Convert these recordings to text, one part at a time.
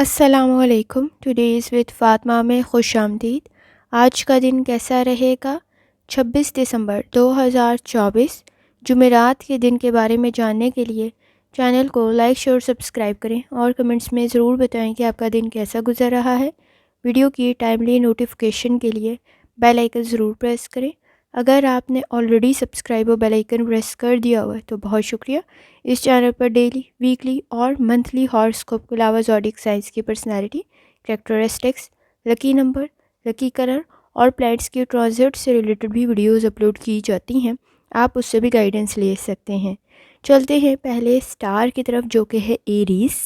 السلام علیکم. Today's with Fatima میں خوش آمدید. آج کا دن کیسا رہے گا؟ 26 دسمبر 2024 جمعرات کے دن کے بارے میں جاننے کے لیے چینل کو لائک شیئر سبسکرائب کریں اور کمنٹس میں ضرور بتائیں کہ آپ کا دن کیسا گزر رہا ہے. ویڈیو کی ٹائملی نوٹیفیکیشن کے لیے بیل آئیکن ضرور پریس کریں. اگر آپ نے آلریڈی سبسکرائب اور بیل آئیکن پریس کر دیا ہوا ہے تو بہت شکریہ. اس چینل پر ڈیلی، ویکلی اور منتھلی ہاراسکوپ کے علاوہ زوڈیک سائنس کی personality, characteristics, lucky number, lucky colour اور پلانٹس کی ٹرانزٹ سے ریلیٹڈ بھی ویڈیوز اپلوڈ کی جاتی ہیں. آپ اس سے بھی گائیڈنس لے سکتے ہیں. چلتے ہیں پہلے سٹار کی طرف جو کہ ہے ایریز.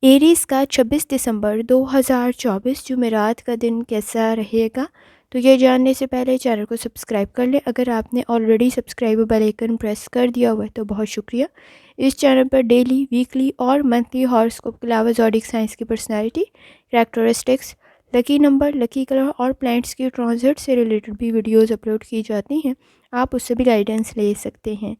ایریز کا 26 دسمبر 2024 جمعرات کا دن کیسا رہے گا؟ تو یہ جاننے سے پہلے چینل کو سبسکرائب کر لیں. اگر آپ نے already subscribe bell icon press کر دیا ہوا ہے تو بہت شکریہ. اس چینل پر ڈیلی، ویکلی اور منتھلی ہاراسکوپ کے علاوہ زوڈیک سائنس کی personality, characteristics, lucky number, lucky colour اور پلانٹس کی ٹرانزٹ سے ریلیٹڈ بھی ویڈیوز اپلوڈ کی جاتی ہیں. آپ اس سے بھی گائیڈنس لے سکتے ہیں.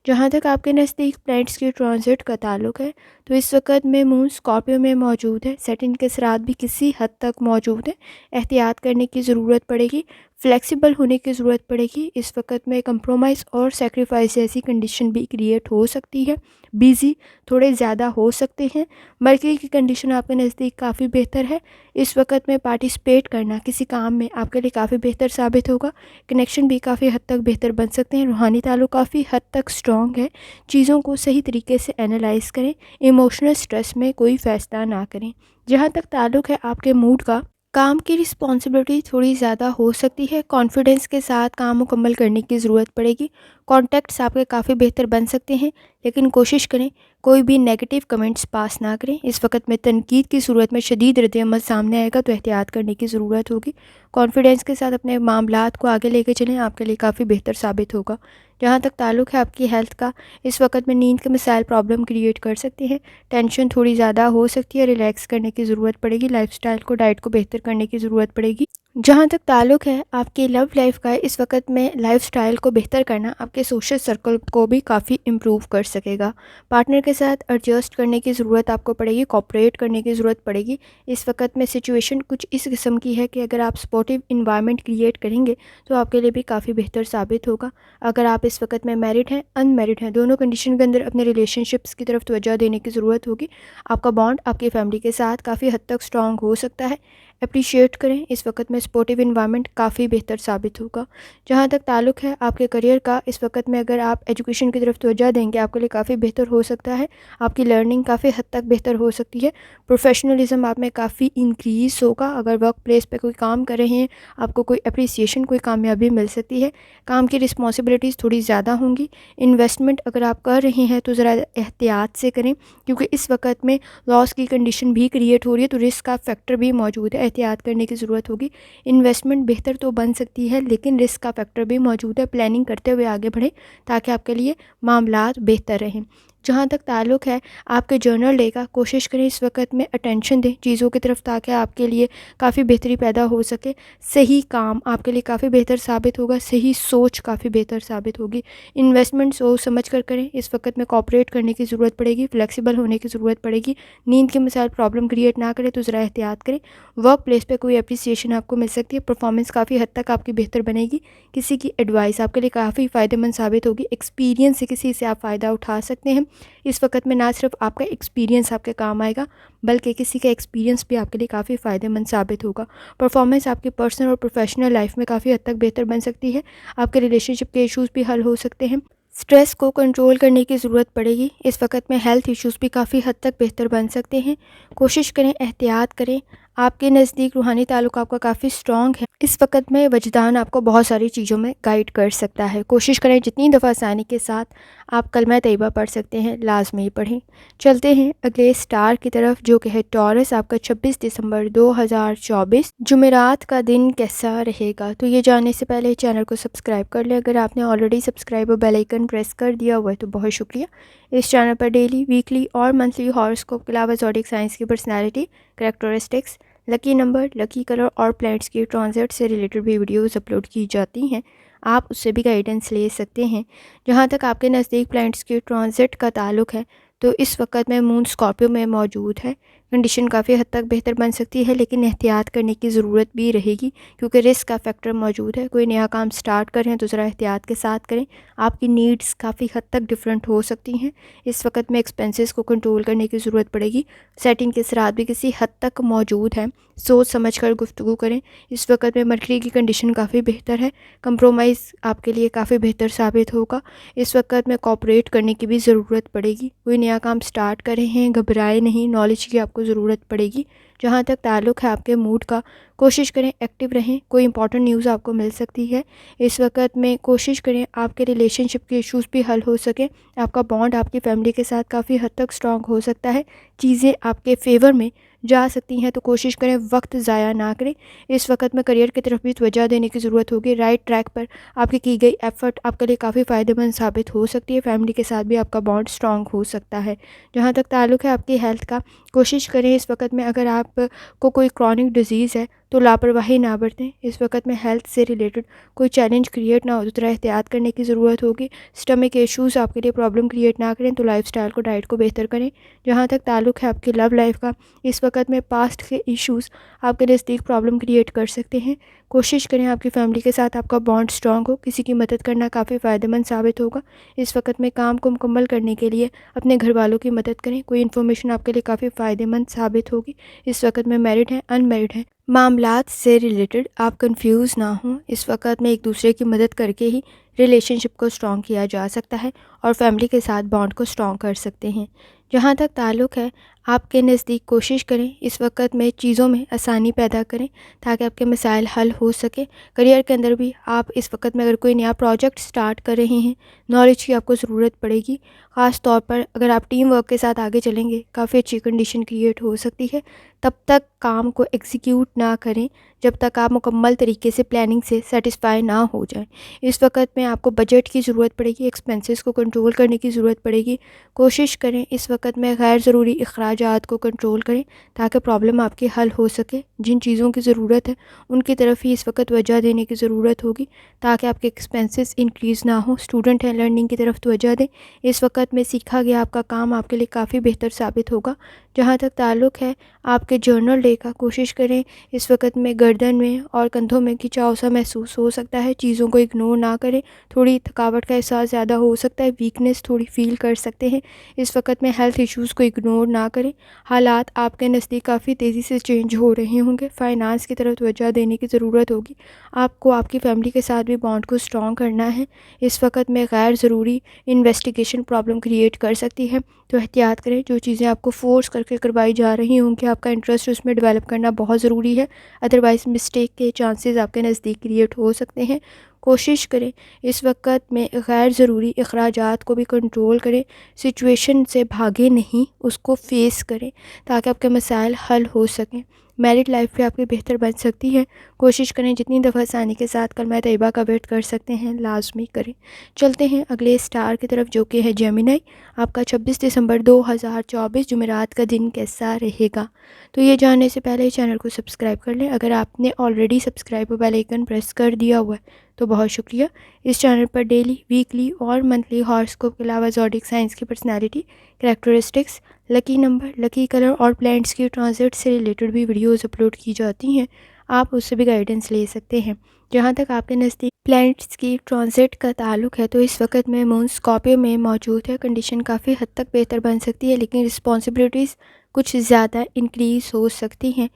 جہاں تک آپ کے نزدیک پلانٹس کی ٹرانزٹ کا تعلق ہے تو اس وقت میں مون اسکارپیو میں موجود ہے. سیٹرن کے اثرات بھی کسی حد تک موجود ہیں. احتیاط کرنے کی ضرورت پڑے گی، فلیکسیبل ہونے کی ضرورت پڑے گی. اس وقت میں کمپرومائز اور سیکریفائس جیسی کنڈیشن بھی کریٹ ہو سکتی ہے. بیزی تھوڑے زیادہ ہو سکتے ہیں. مرکری کی کنڈیشن آپ کے نزدیک کافی بہتر ہے. اس وقت میں پارٹیسپیٹ کرنا کسی کام میں آپ کے لیے کافی بہتر ثابت ہوگا. کنیکشن بھی کافی حد تک بہتر بن سکتے ہیں. روحانی تعلق کافی حد تک اسٹرانگ ہے. چیزوں کو صحیح طریقے سے اینالائز کریں. ایموشنل سٹریس میں کوئی فیصلہ نہ کریں. جہاں تک تعلق ہے آپ کے موڈ کا، کام کی رسپانسبلٹی تھوڑی زیادہ ہو سکتی ہے. کانفیڈنس کے ساتھ کام مکمل کرنے کی ضرورت پڑے گی. کانٹیکٹس آپ کے کافی بہتر بن سکتے ہیں لیکن کوشش کریں کوئی بھی نیگیٹو کمنٹس پاس نہ کریں. اس وقت میں تنقید کی صورت میں شدید رد عمل سامنے آئے گا تو احتیاط کرنے کی ضرورت ہوگی. کانفیڈنس کے ساتھ اپنے معاملات کو آگے لے کے چلیں، آپ کے لیے کافی بہتر ثابت ہوگا. جہاں تک تعلق ہے آپ کی ہیلتھ کا، اس وقت میں نیند کے مسائل پرابلم کریٹ کر سکتے ہیں. ٹینشن تھوڑی زیادہ ہو سکتی ہے. ریلیکس کرنے کی ضرورت پڑے گی. لائف سٹائل کو، ڈائٹ کو بہتر کرنے کی ضرورت پڑے گی. جہاں تک تعلق ہے آپ کی لو لائف کا، اس وقت میں لائف سٹائل کو بہتر کرنا آپ کے سوشل سرکل کو بھی کافی امپروو کر سکے گا. پارٹنر کے ساتھ ایڈجسٹ کرنے کی ضرورت آپ کو پڑے گی. کوآپریٹ کرنے کی ضرورت پڑے گی. اس وقت میں سچویشن کچھ اس قسم کی ہے کہ اگر آپ سپورٹیو انوائرمنٹ کریٹ کریں گے تو آپ کے لیے بھی کافی بہتر ثابت ہوگا. اگر آپ اس وقت میں میرڈ ہیں، ان میرڈ ہیں، دونوں کنڈیشن کے اندر اپنے ریلیشن شپس کی طرف توجہ دینے کی ضرورت ہوگی. آپ کا بانڈ آپ کی فیملی کے ساتھ کافی حد تک اسٹرانگ ہو سکتا ہے. اپریشیٹ کریں. اس وقت میں سپورٹیو انوائرمنٹ کافی بہتر ثابت ہوگا. جہاں تک تعلق ہے آپ کے کریئر کا، اس وقت میں اگر آپ ایجوکیشن کی طرف توجہ دیں گے آپ کے لیے کافی بہتر ہو سکتا ہے. آپ کی لرننگ کافی حد تک بہتر ہو سکتی ہے. پروفیشنلزم آپ میں کافی انکریز ہوگا. اگر ورک پلیس پہ کوئی کام کر رہے ہیں آپ کو کوئی اپریسیشن، کوئی کامیابی مل سکتی ہے. کام کی رسپانسبلٹیز تھوڑی زیادہ ہوں گی. انویسٹمنٹ اگر آپ کر رہے ہیں تو ذرا احتیاط سے کریں کیونکہ اس وقت میں لاس کی کنڈیشن بھی کریٹ ہو رہی ہے تو رسک کا فیکٹر بھی موجود ہے. احتیاط کرنے کی ضرورت ہوگی. انویسٹمنٹ بہتر تو بن سکتی ہے لیکن رسک کا فیکٹر بھی موجود ہے. پلاننگ کرتے ہوئے آگے بڑھیں تاکہ آپ کے لیے معاملات بہتر رہیں. جہاں تک تعلق ہے آپ کے جرنل ڈے کا، کوشش کریں اس وقت میں اٹینشن دیں چیزوں کی طرف تاکہ آپ کے لیے کافی بہتری پیدا ہو سکے. صحیح کام آپ کے لیے کافی بہتر ثابت ہوگا. صحیح سوچ کافی بہتر ثابت ہوگی. انویسٹمنٹ سوچ سمجھ کر کریں. اس وقت میں کوآپریٹ کرنے کی ضرورت پڑے گی. فلیکسیبل ہونے کی ضرورت پڑے گی. نیند کے مسائل پرابلم کریٹ نہ کریں تو ذرا احتیاط کریں. ورک پلیس پہ کوئی اپریسیشن آپ کو مل سکتی ہے. پرفارمنس کافی حد تک آپ کی بہتر بنے گی. کسی کی ایڈوائس آپ کے لیے کافی فائدہ مند ثابت ہوگی. ایکسپیرینس سے کسی سے آپ فائدہ اٹھا سکتے ہیں. اس وقت میں نہ صرف آپ کا ایکسپیرینس آپ کے کام آئے گا بلکہ کسی کا ایکسپیرینس بھی آپ کے لیے کافی فائدہ مند ثابت ہوگا. پرفارمنس آپ کی پرسنل اور پروفیشنل لائف میں کافی حد تک بہتر بن سکتی ہے. آپ کے ریلیشن شپ کے ایشوز بھی حل ہو سکتے ہیں. سٹریس کو کنٹرول کرنے کی ضرورت پڑے گی. اس وقت میں ہیلتھ ایشوز بھی کافی حد تک بہتر بن سکتے ہیں. کوشش کریں احتیاط کریں. آپ کے نزدیک روحانی تعلق آپ کا کافی اسٹرانگ ہے. اس وقت میں وجدان آپ کو بہت ساری چیزوں میں گائیڈ کر سکتا ہے. کوشش کریں جتنی دفعہ آسانی کے ساتھ آپ کلمہ طیبہ پڑھ سکتے ہیں لازمی پڑھیں. چلتے ہیں اگلے سٹار کی طرف جو کہ ہے ٹورس. آپ کا 26 دسمبر 2024 جمعرات کا دن کیسا رہے گا؟ تو یہ جاننے سے پہلے چینل کو سبسکرائب کر لیں. اگر آپ نے آلریڈی سبسکرائب اور بیل آئیکن پریس کر دیا ہوا ہے تو بہت شکریہ. اس چینل پر ڈیلی، ویکلی اور منتھلی ہاراسکوپ کے علاوہ زوڈیک سائنس کی personality, characteristics, lucky number, lucky colour اور پلانٹس کی ٹرانزٹ سے ریلیٹڈ بھی ویڈیوز اپلوڈ کی جاتی ہیں. آپ اس سے بھی گائیڈنس لے سکتے ہیں. جہاں تک آپ کے نزدیک پلانٹس کی ٹرانزٹ کا تعلق ہے تو اس وقت میں مون اسکارپیو میں موجود ہے. کنڈیشن کافی حد تک بہتر بن سکتی ہے، لیکن احتیاط کرنے کی ضرورت بھی رہے گی کیونکہ رسک کا فیکٹر موجود ہے۔ کوئی نیا کام سٹارٹ کریں تو ذرا احتیاط کے ساتھ کریں، آپ کی نیڈز کافی حد تک ڈفرینٹ ہو سکتی ہیں۔ اس وقت میں ایکسپینسز کو کنٹرول کرنے کی ضرورت پڑے گی، سیٹنگ کے اثرات بھی کسی حد تک موجود ہیں، سوچ سمجھ کر گفتگو کریں۔ اس وقت میں مرکری کی کنڈیشن کافی بہتر ہے، کمپرومائز آپ کے لیے کافی بہتر ثابت ہوگا۔ اس وقت میں کوآپریٹ کرنے کی بھی ضرورت پڑے گی، کوئی نیا کام سٹارٹ کر رہے ہیں، گھبرائے نہیں، نالج کی آپ کو ضرورت پڑے گی۔ جہاں تک تعلق ہے آپ کے موڈ کا، کوشش کریں ایکٹیو رہیں، کوئی امپورٹنٹ نیوز آپ کو مل سکتی ہے۔ اس وقت میں کوشش کریں آپ کے ریلیشن شپ کے ایشوز بھی حل ہو سکیں، آپ کا بانڈ آپ کی فیملی کے ساتھ کافی حد تک اسٹرانگ ہو سکتا ہے، چیزیں آپ کے فیور میں جا سکتی ہیں، تو کوشش کریں وقت ضائع نہ کریں۔ اس وقت میں کریئر کی طرف بھی توجہ دینے کی ضرورت ہوگی، رائٹ ٹریک پر آپ کی گئی ایفرٹ آپ کے لیے کافی فائدہ مند ثابت ہو سکتی ہے، فیملی کے ساتھ بھی آپ کا بانڈ اسٹرانگ ہو سکتا ہے۔ جہاں تک تعلق ہے آپ کی ہیلتھ کا، کوشش کریں اس وقت میں اگر آپ کو کوئی کرونک ڈیزیز ہے تو لاپرواہی نہ برتیں۔ اس وقت میں ہیلتھ سے ریلیٹڈ کوئی چیلنج کریٹ نہ ہو تو ذرا احتیاط کرنے کی ضرورت ہوگی، اسٹمک ایشوز آپ کے لیے پرابلم کریٹ نہ کریں تو لائف سٹائل کو، ڈائٹ کو بہتر کریں۔ جہاں تک تعلق ہے آپ کی لو لائف کا، اس وقت میں پاسٹ کے ایشوز آپ کے نزدیک پرابلم کریٹ کر سکتے ہیں، کوشش کریں آپ کی فیملی کے ساتھ آپ کا بانڈ اسٹرانگ ہو، کسی کی مدد کرنا کافی فائدہ مند ثابت ہوگا۔ اس وقت میں کام کو مکمل کرنے کے لیے اپنے گھر والوں کی مدد کریں، کوئی انفارمیشن آپ کے لیے کافی فائدہ مند ثابت ہوگی۔ اس وقت میں میرڈ ہیں، ان میرڈ ہیں، معاملات سے ریلیٹڈ آپ کنفیوز نہ ہوں، اس وقت میں ایک دوسرے کی مدد کر کے ہی ریلیشن شپ کو اسٹرانگ کیا جا سکتا ہے اور فیملی کے ساتھ بانڈ کو اسٹرانگ کر سکتے ہیں۔ جہاں تک تعلق ہے آپ کے نزدیک، کوشش کریں اس وقت میں چیزوں میں آسانی پیدا کریں تاکہ آپ کے مسائل حل ہو سکے۔ کریئر کے اندر بھی آپ اس وقت میں اگر کوئی نیا پروجیکٹ سٹارٹ کر رہے ہیں، نالج کی آپ کو ضرورت پڑے گی، خاص طور پر اگر آپ ٹیم ورک کے ساتھ آگے چلیں گے کافی اچھی کنڈیشن کریٹ ہو سکتی ہے۔ تب تک کام کو ایگزیکیوٹ نہ کریں جب تک آپ مکمل طریقے سے پلاننگ سے سیٹسفائی نہ ہو جائیں۔ اس وقت میں آپ کو بجٹ کی ضرورت پڑے گی، ایکسپینسز کو کنٹرول کرنے کی ضرورت پڑے گی، کوشش کریں اس وقت میں غیر ضروری اخراجات کو کنٹرول کریں تاکہ پرابلم آپ کی حل ہو سکے۔ جن چیزوں کی ضرورت ہے ان کی طرف ہی اس وقت توجہ دینے کی ضرورت ہوگی تاکہ آپ کے ایکسپینسز انکریز نہ ہوں۔ اسٹوڈنٹ ہیں، لرننگ کی طرف توجہ دیں، اس وقت میں سیکھا گیا آپ کا کام آپ کے لیے کافی بہتر ثابت ہوگا۔ جہاں تک تعلق ہے آپ کے جرنل ڈے کا، کوشش کریں اس وقت میں گردن میں اور کندھوں میں کھچاؤ سا محسوس ہو سکتا ہے، چیزوں کو اگنور نہ کریں، تھوڑی تھکاوٹ کا احساس زیادہ ہو سکتا ہے، ویکنیس تھوڑی فیل کر سکتے ہیں۔ اس وقت میں ہیلتھ ایشوز کو اگنور نہ کریں، حالات آپ کے نزدیک کافی تیزی سے چینج ہو رہے ہوں گے، فائنانس کی طرف توجہ دینے کی ضرورت ہوگی، آپ کو آپ کی فیملی کے ساتھ بھی بانڈ کو اسٹرانگ کرنا ہے۔ اس وقت میں غیر ضروری انویسٹیگیشن پرابلم کریٹ کر سکتی ہے تو احتیاط کریں، جو چیزیں آپ کو فورس کر کے کروائی جا رہی ہوں کہ آپ کا انٹرسٹ اس میں ڈیولپ کرنا بہت ضروری ہے، ادروائز مسٹیک کے چانسز آپ کے نزدیک کریٹ ہو سکتے ہیں۔ کوشش کریں اس وقت میں غیر ضروری اخراجات کو بھی کنٹرول کریں، سچویشن سے بھاگے نہیں، اس کو فیس کریں تاکہ آپ کے مسائل حل ہو سکیں۔ میرڈ لائف بھی آپ کی بہتر بن سکتی ہے، کوشش کریں جتنی دفعہ آسانی کے ساتھ کلمہ طیبہ کا ویٹ کر سکتے ہیں لازمی کریں۔ چلتے ہیں اگلے اسٹار کی طرف جو کہ ہے جیمینائی۔ آپ کا 26 دسمبر 2024 جمعرات کا دن کیسا رہے گا؟ تو یہ جاننے سے پہلے چینل کو سبسکرائب کر لیں، اگر آپ نے already subscribe bell icon press کر دیا ہوا ہے تو بہت شکریہ۔ اس چینل پر ڈیلی، ویکلی اور منتھلی ہاراسکوپ کے علاوہ زوڈیک سائنس کی personality, characteristics, lucky number, lucky colour اور پلانٹس کی ٹرانزٹ سے ریلیٹڈ بھی ویڈیوز اپلوڈ کی جاتی ہیں، آپ اس سے بھی گائیڈنس لے سکتے ہیں۔ جہاں تک آپ کے نزدیک پلانٹس کی ٹرانزٹ کا تعلق ہے تو اس وقت میں مون اسکارپیو میں موجود ہے، کنڈیشن کافی حد تک بہتر بن سکتی ہے لیکن رسپانسبلٹیز کچھ زیادہ انکریز ہو سکتی ہیں۔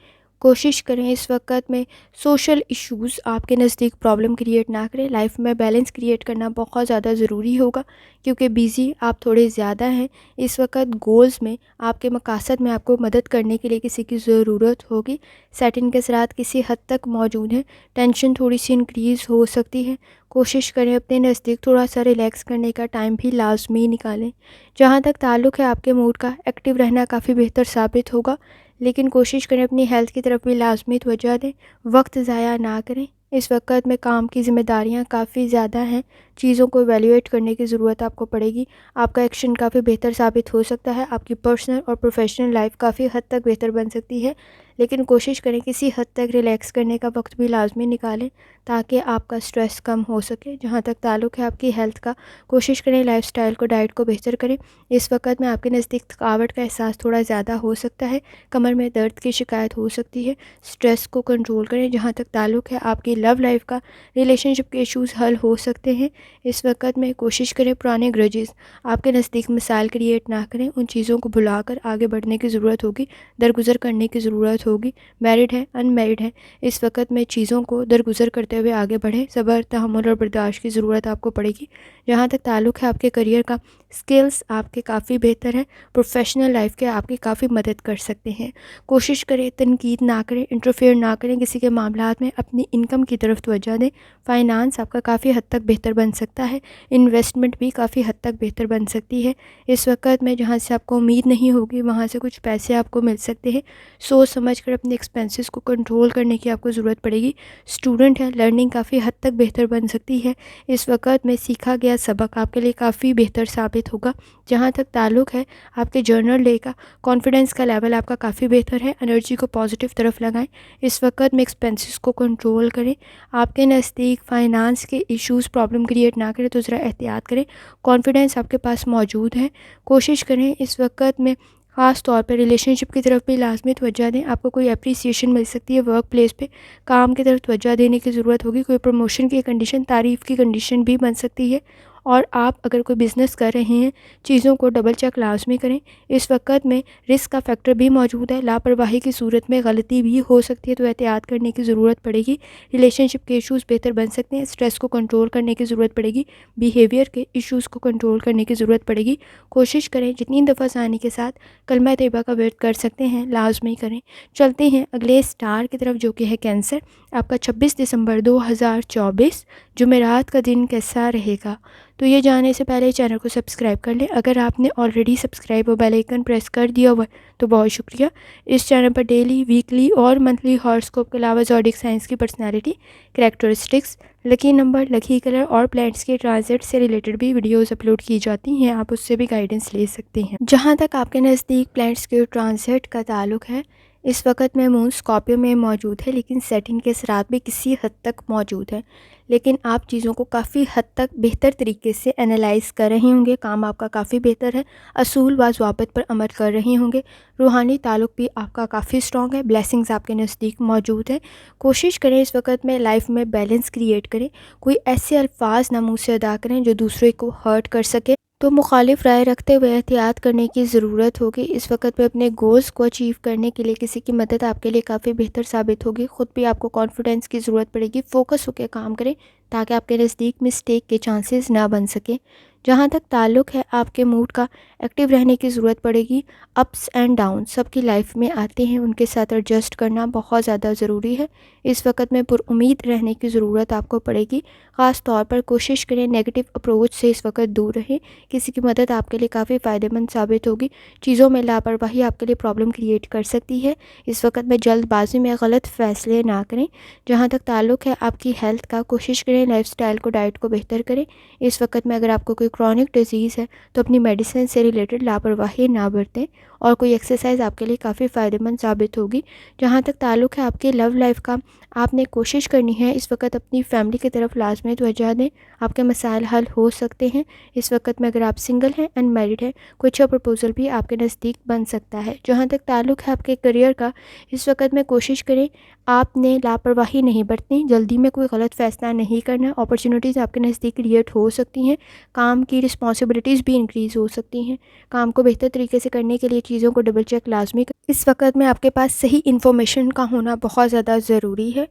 کوشش کریں اس وقت میں سوشل ایشوز آپ کے نزدیک پرابلم کریٹ نہ کریں، لائف میں بیلنس کریٹ کرنا بہت زیادہ ضروری ہوگا کیونکہ بیزی آپ تھوڑے زیادہ ہیں۔ اس وقت گولز میں آپ کے مقاصد میں آپ کو مدد کرنے کے لیے کسی کی ضرورت ہوگی، سیٹنگ کے اثرات کسی حد تک موجود ہیں، ٹینشن تھوڑی سی انکریز ہو سکتی ہے، کوشش کریں اپنے نزدیک تھوڑا سا ریلیکس کرنے کا ٹائم بھی لازمی نکالیں۔ جہاں تک تعلق ہے آپ کے موڈ کا، ایکٹیو رہنا کافی بہتر ثابت ہوگا لیکن کوشش کریں اپنی ہیلتھ کی طرف بھی لازمی توجہ دیں، وقت ضائع نہ کریں۔ اس وقت میں کام کی ذمہ داریاں کافی زیادہ ہیں چیزوں کو ایویلیویٹ کرنے کی ضرورت آپ کو پڑے گی. آپ کا ایکشن کافی بہتر ثابت ہو سکتا ہے. آپ کی پرسنل اور پروفیشنل لائف کافی حد تک بہتر بن سکتی ہے. لیکن کوشش کریں کسی حد تک ریلیکس کرنے کا وقت بھی لازمی نکالیں تاکہ آپ کا سٹریس کم ہو سکے. جہاں تک تعلق ہے آپ کی ہیلتھ کا، کوشش کریں لائف سٹائل کو، ڈائٹ کو بہتر کریں. اس وقت میں آپ کے نزدیک تھکاوٹ کا احساس تھوڑا زیادہ ہو سکتا ہے، کمر میں درد کی شکایت ہو سکتی ہے. سٹریس کو کنٹرول کریں. جہاں تک تعلق ہے آپ کی لو لائف کا، ریلیشن شپ کے ایشوز حل ہو سکتے ہیں. اس وقت میں کوشش کریں پرانے گرجز آپ کے نزدیک مسائل کریٹ نہ کریں. ان چیزوں کو بھلا کر آگے بڑھنے کی ضرورت ہوگی، درگزر کرنے کی ضرورت ہوگی. میرڈ ہے، ان میرڈ ہے، اس وقت میں چیزوں کو درگزر کرتے ہوئے آگے بڑھیں. صبر، تحمل اور برداشت کی ضرورت آپ کو پڑے گی. جہاں تک تعلق ہے آپ کے کریئر کا، سکلز آپ کے کافی بہتر ہیں، پروفیشنل لائف کے آپ کی کافی مدد کر سکتے ہیں. کوشش کریں تنقید نہ کریں، انٹرفیئر نہ کریں کسی کے معاملات میں، اپنی انکم کی طرف توجہ دیں. فائنانس آپ کا کافی حد تک بہتر بن سکتا ہے. انویسٹمنٹ بھی کافی حد تک بہتر بن سکتی ہے. اس وقت میں جہاں سے آپ کو امید نہیں ہوگی وہاں سے کچھ پیسے آپ کو مل سکتے ہیں. سوچ سمجھ کر اپنے ایکسپینسز کو کنٹرول کرنے کی آپ کو ضرورت پڑے گی. اسٹوڈنٹ ہے، لرننگ کافی حد تک بہتر بن سکتی ہے. اس وقت میں سیکھا گیا سبق آپ کے لیے کافی بہتر ثابت ہوگا. جہاں تک تعلق ہے آپ کے جرنل ڈے کا، کانفیڈنس کا لیول آپ کا کافی بہتر ہے. انرجی کو پازیٹیو طرف لگائیں. اس وقت میں ایکسپینسز کو کنٹرول کریں. آپ کے نزدیک فائنانس کے ایشوز پرابلم کریٹ نہ کریں تو ذرا احتیاط کریں. کانفیڈنس آپ کے پاس موجود ہے. کوشش کریں اس وقت میں خاص طور پہ ریلیشن شپ کی طرف بھی لازمی توجہ دیں. آپ کو کوئی اپریسیشن مل سکتی ہے ورک پلیس پہ، کام کی طرف توجہ دینے کی ضرورت ہوگی. کوئی پروموشن کی کنڈیشن، تعریف کی کنڈیشن بھی بن سکتی ہے. اور آپ اگر کوئی بزنس کر رہے ہیں، چیزوں کو ڈبل چیک لازمی کریں. اس وقت میں رسک کا فیکٹر بھی موجود ہے. لاپرواہی کی صورت میں غلطی بھی ہو سکتی ہے تو احتیاط کرنے کی ضرورت پڑے گی. ریلیشن شپ کے ایشوز بہتر بن سکتے ہیں. سٹریس کو کنٹرول کرنے کی ضرورت پڑے گی. بیہیویئر کے ایشوز کو کنٹرول کرنے کی ضرورت پڑے گی. کوشش کریں جتنی دفعہ ثانی کے ساتھ کلمہ طیبہ کا ورد کر سکتے ہیں لازمی کریں. چلتے ہیں اگلے سٹار کی طرف جو کہ ہے کینسر. آپ کا 26 دسمبر 2024 جمعرات کا دن کیسا رہے گا؟ تو یہ جاننے سے پہلے چینل کو سبسکرائب کر لیں. اگر آپ نے آلریڈی سبسکرائب اور بیل آئیکن پریس کر دیا ہوا ہے تو بہت شکریہ. اس چینل پر ڈیلی، ویکلی اور منتھلی ہاراسکوپ کے علاوہ زوڈیک سائنس کی personality, characteristics, lucky number, lucky colour اور پلانٹس کے ٹرانزٹ سے ریلیٹڈ بھی ویڈیوز اپلوڈ کی جاتی ہیں. آپ اس سے بھی گائیڈنس لے سکتے ہیں. جہاں تک آپ کے نزدیک پلانٹس کے ٹرانزٹ کا تعلق ہے، اس وقت میں مون اسکارپیو میں موجود ہے لیکن سیٹنگ کے اثرات بھی کسی حد تک موجود ہیں. لیکن آپ چیزوں کو کافی حد تک بہتر طریقے سے انالائز کر رہے ہوں گے. کام آپ کا کافی بہتر ہے. اصول و ضوابط پر عمل کر رہے ہوں گے. روحانی تعلق بھی آپ کا کافی اسٹرانگ ہے. بلیسنگز آپ کے نزدیک موجود ہے. کوشش کریں اس وقت میں لائف میں بیلنس کریٹ کریں. کوئی ایسے الفاظ نہ منہ سے ادا کریں جو دوسرے کو ہرٹ کر سکے تو مخالف رائے رکھتے ہوئے احتیاط کرنے کی ضرورت ہوگی. اس وقت میں اپنے گولز کو اچیو کرنے کے لیے کسی کی مدد آپ کے لیے کافی بہتر ثابت ہوگی. خود بھی آپ کو کانفیڈنس کی ضرورت پڑے گی. فوکس ہو کے کام کریں تاکہ آپ کے نزدیک مسٹیک کے چانسز نہ بن سکیں. جہاں تک تعلق ہے آپ کے موڈ کا، ایکٹیو رہنے کی ضرورت پڑے گی. اپس اینڈ ڈاؤن سب کی لائف میں آتے ہیں، ان کے ساتھ ایڈجسٹ کرنا بہت زیادہ ضروری ہے. اس وقت میں پر امید رہنے کی ضرورت آپ کو پڑے گی. خاص طور پر کوشش کریں نیگیٹو اپروچ سے اس وقت دور رہیں. کسی کی مدد آپ کے لیے کافی فائدہ مند ثابت ہوگی. چیزوں میں لاپرواہی آپ کے لیے پرابلم کریٹ کر سکتی ہے. اس وقت میں جلد بازی میں غلط فیصلے نہ کریں. جہاں تک تعلق ہے آپ کی ہیلتھ کا، کوشش کریں لائف سٹائل کو، ڈائٹ کو بہتر کریں. اس وقت میں اگر آپ کو کوئی کرونک ڈیزیز ہے تو اپنی میڈیسن سے ریلیٹڈ لاپرواہی نہ برتیں اور کوئی ایکسرسائز آپ کے لیے کافی فائدہ مند ثابت ہوگی. جہاں تک تعلق ہے آپ کی لو لائف کا، آپ نے کوشش کرنی ہے اس وقت اپنی فیملی کی طرف لازمی توجہ دیں. آپ کے مسائل حل ہو سکتے ہیں. اس وقت میں اگر آپ سنگل ہیں، ان میرڈ ہیں، کوئی اچھا پرپوزل بھی آپ کے نزدیک بن سکتا ہے. جہاں تک تعلق ہے آپ کے کریئر کا، اس وقت میں کوشش کریں آپ نے لاپرواہی نہیں برتنی، جلدی میں کوئی غلط فیصلہ نہیں کرنا. اپرچونیٹیز آپ کے نزدیک کریٹ ہو سکتی ہیں. کام کی رسپانسبلٹیز بھی انکریز ہو سکتی ہیں. کام کو بہتر طریقے سے کرنے کے لیے چیزوں کو ڈبل چیک لازمی کریں. اس وقت میں آپ کے پاس صحیح انفارمیشن کا ہونا بہت زیادہ ضروری ہے.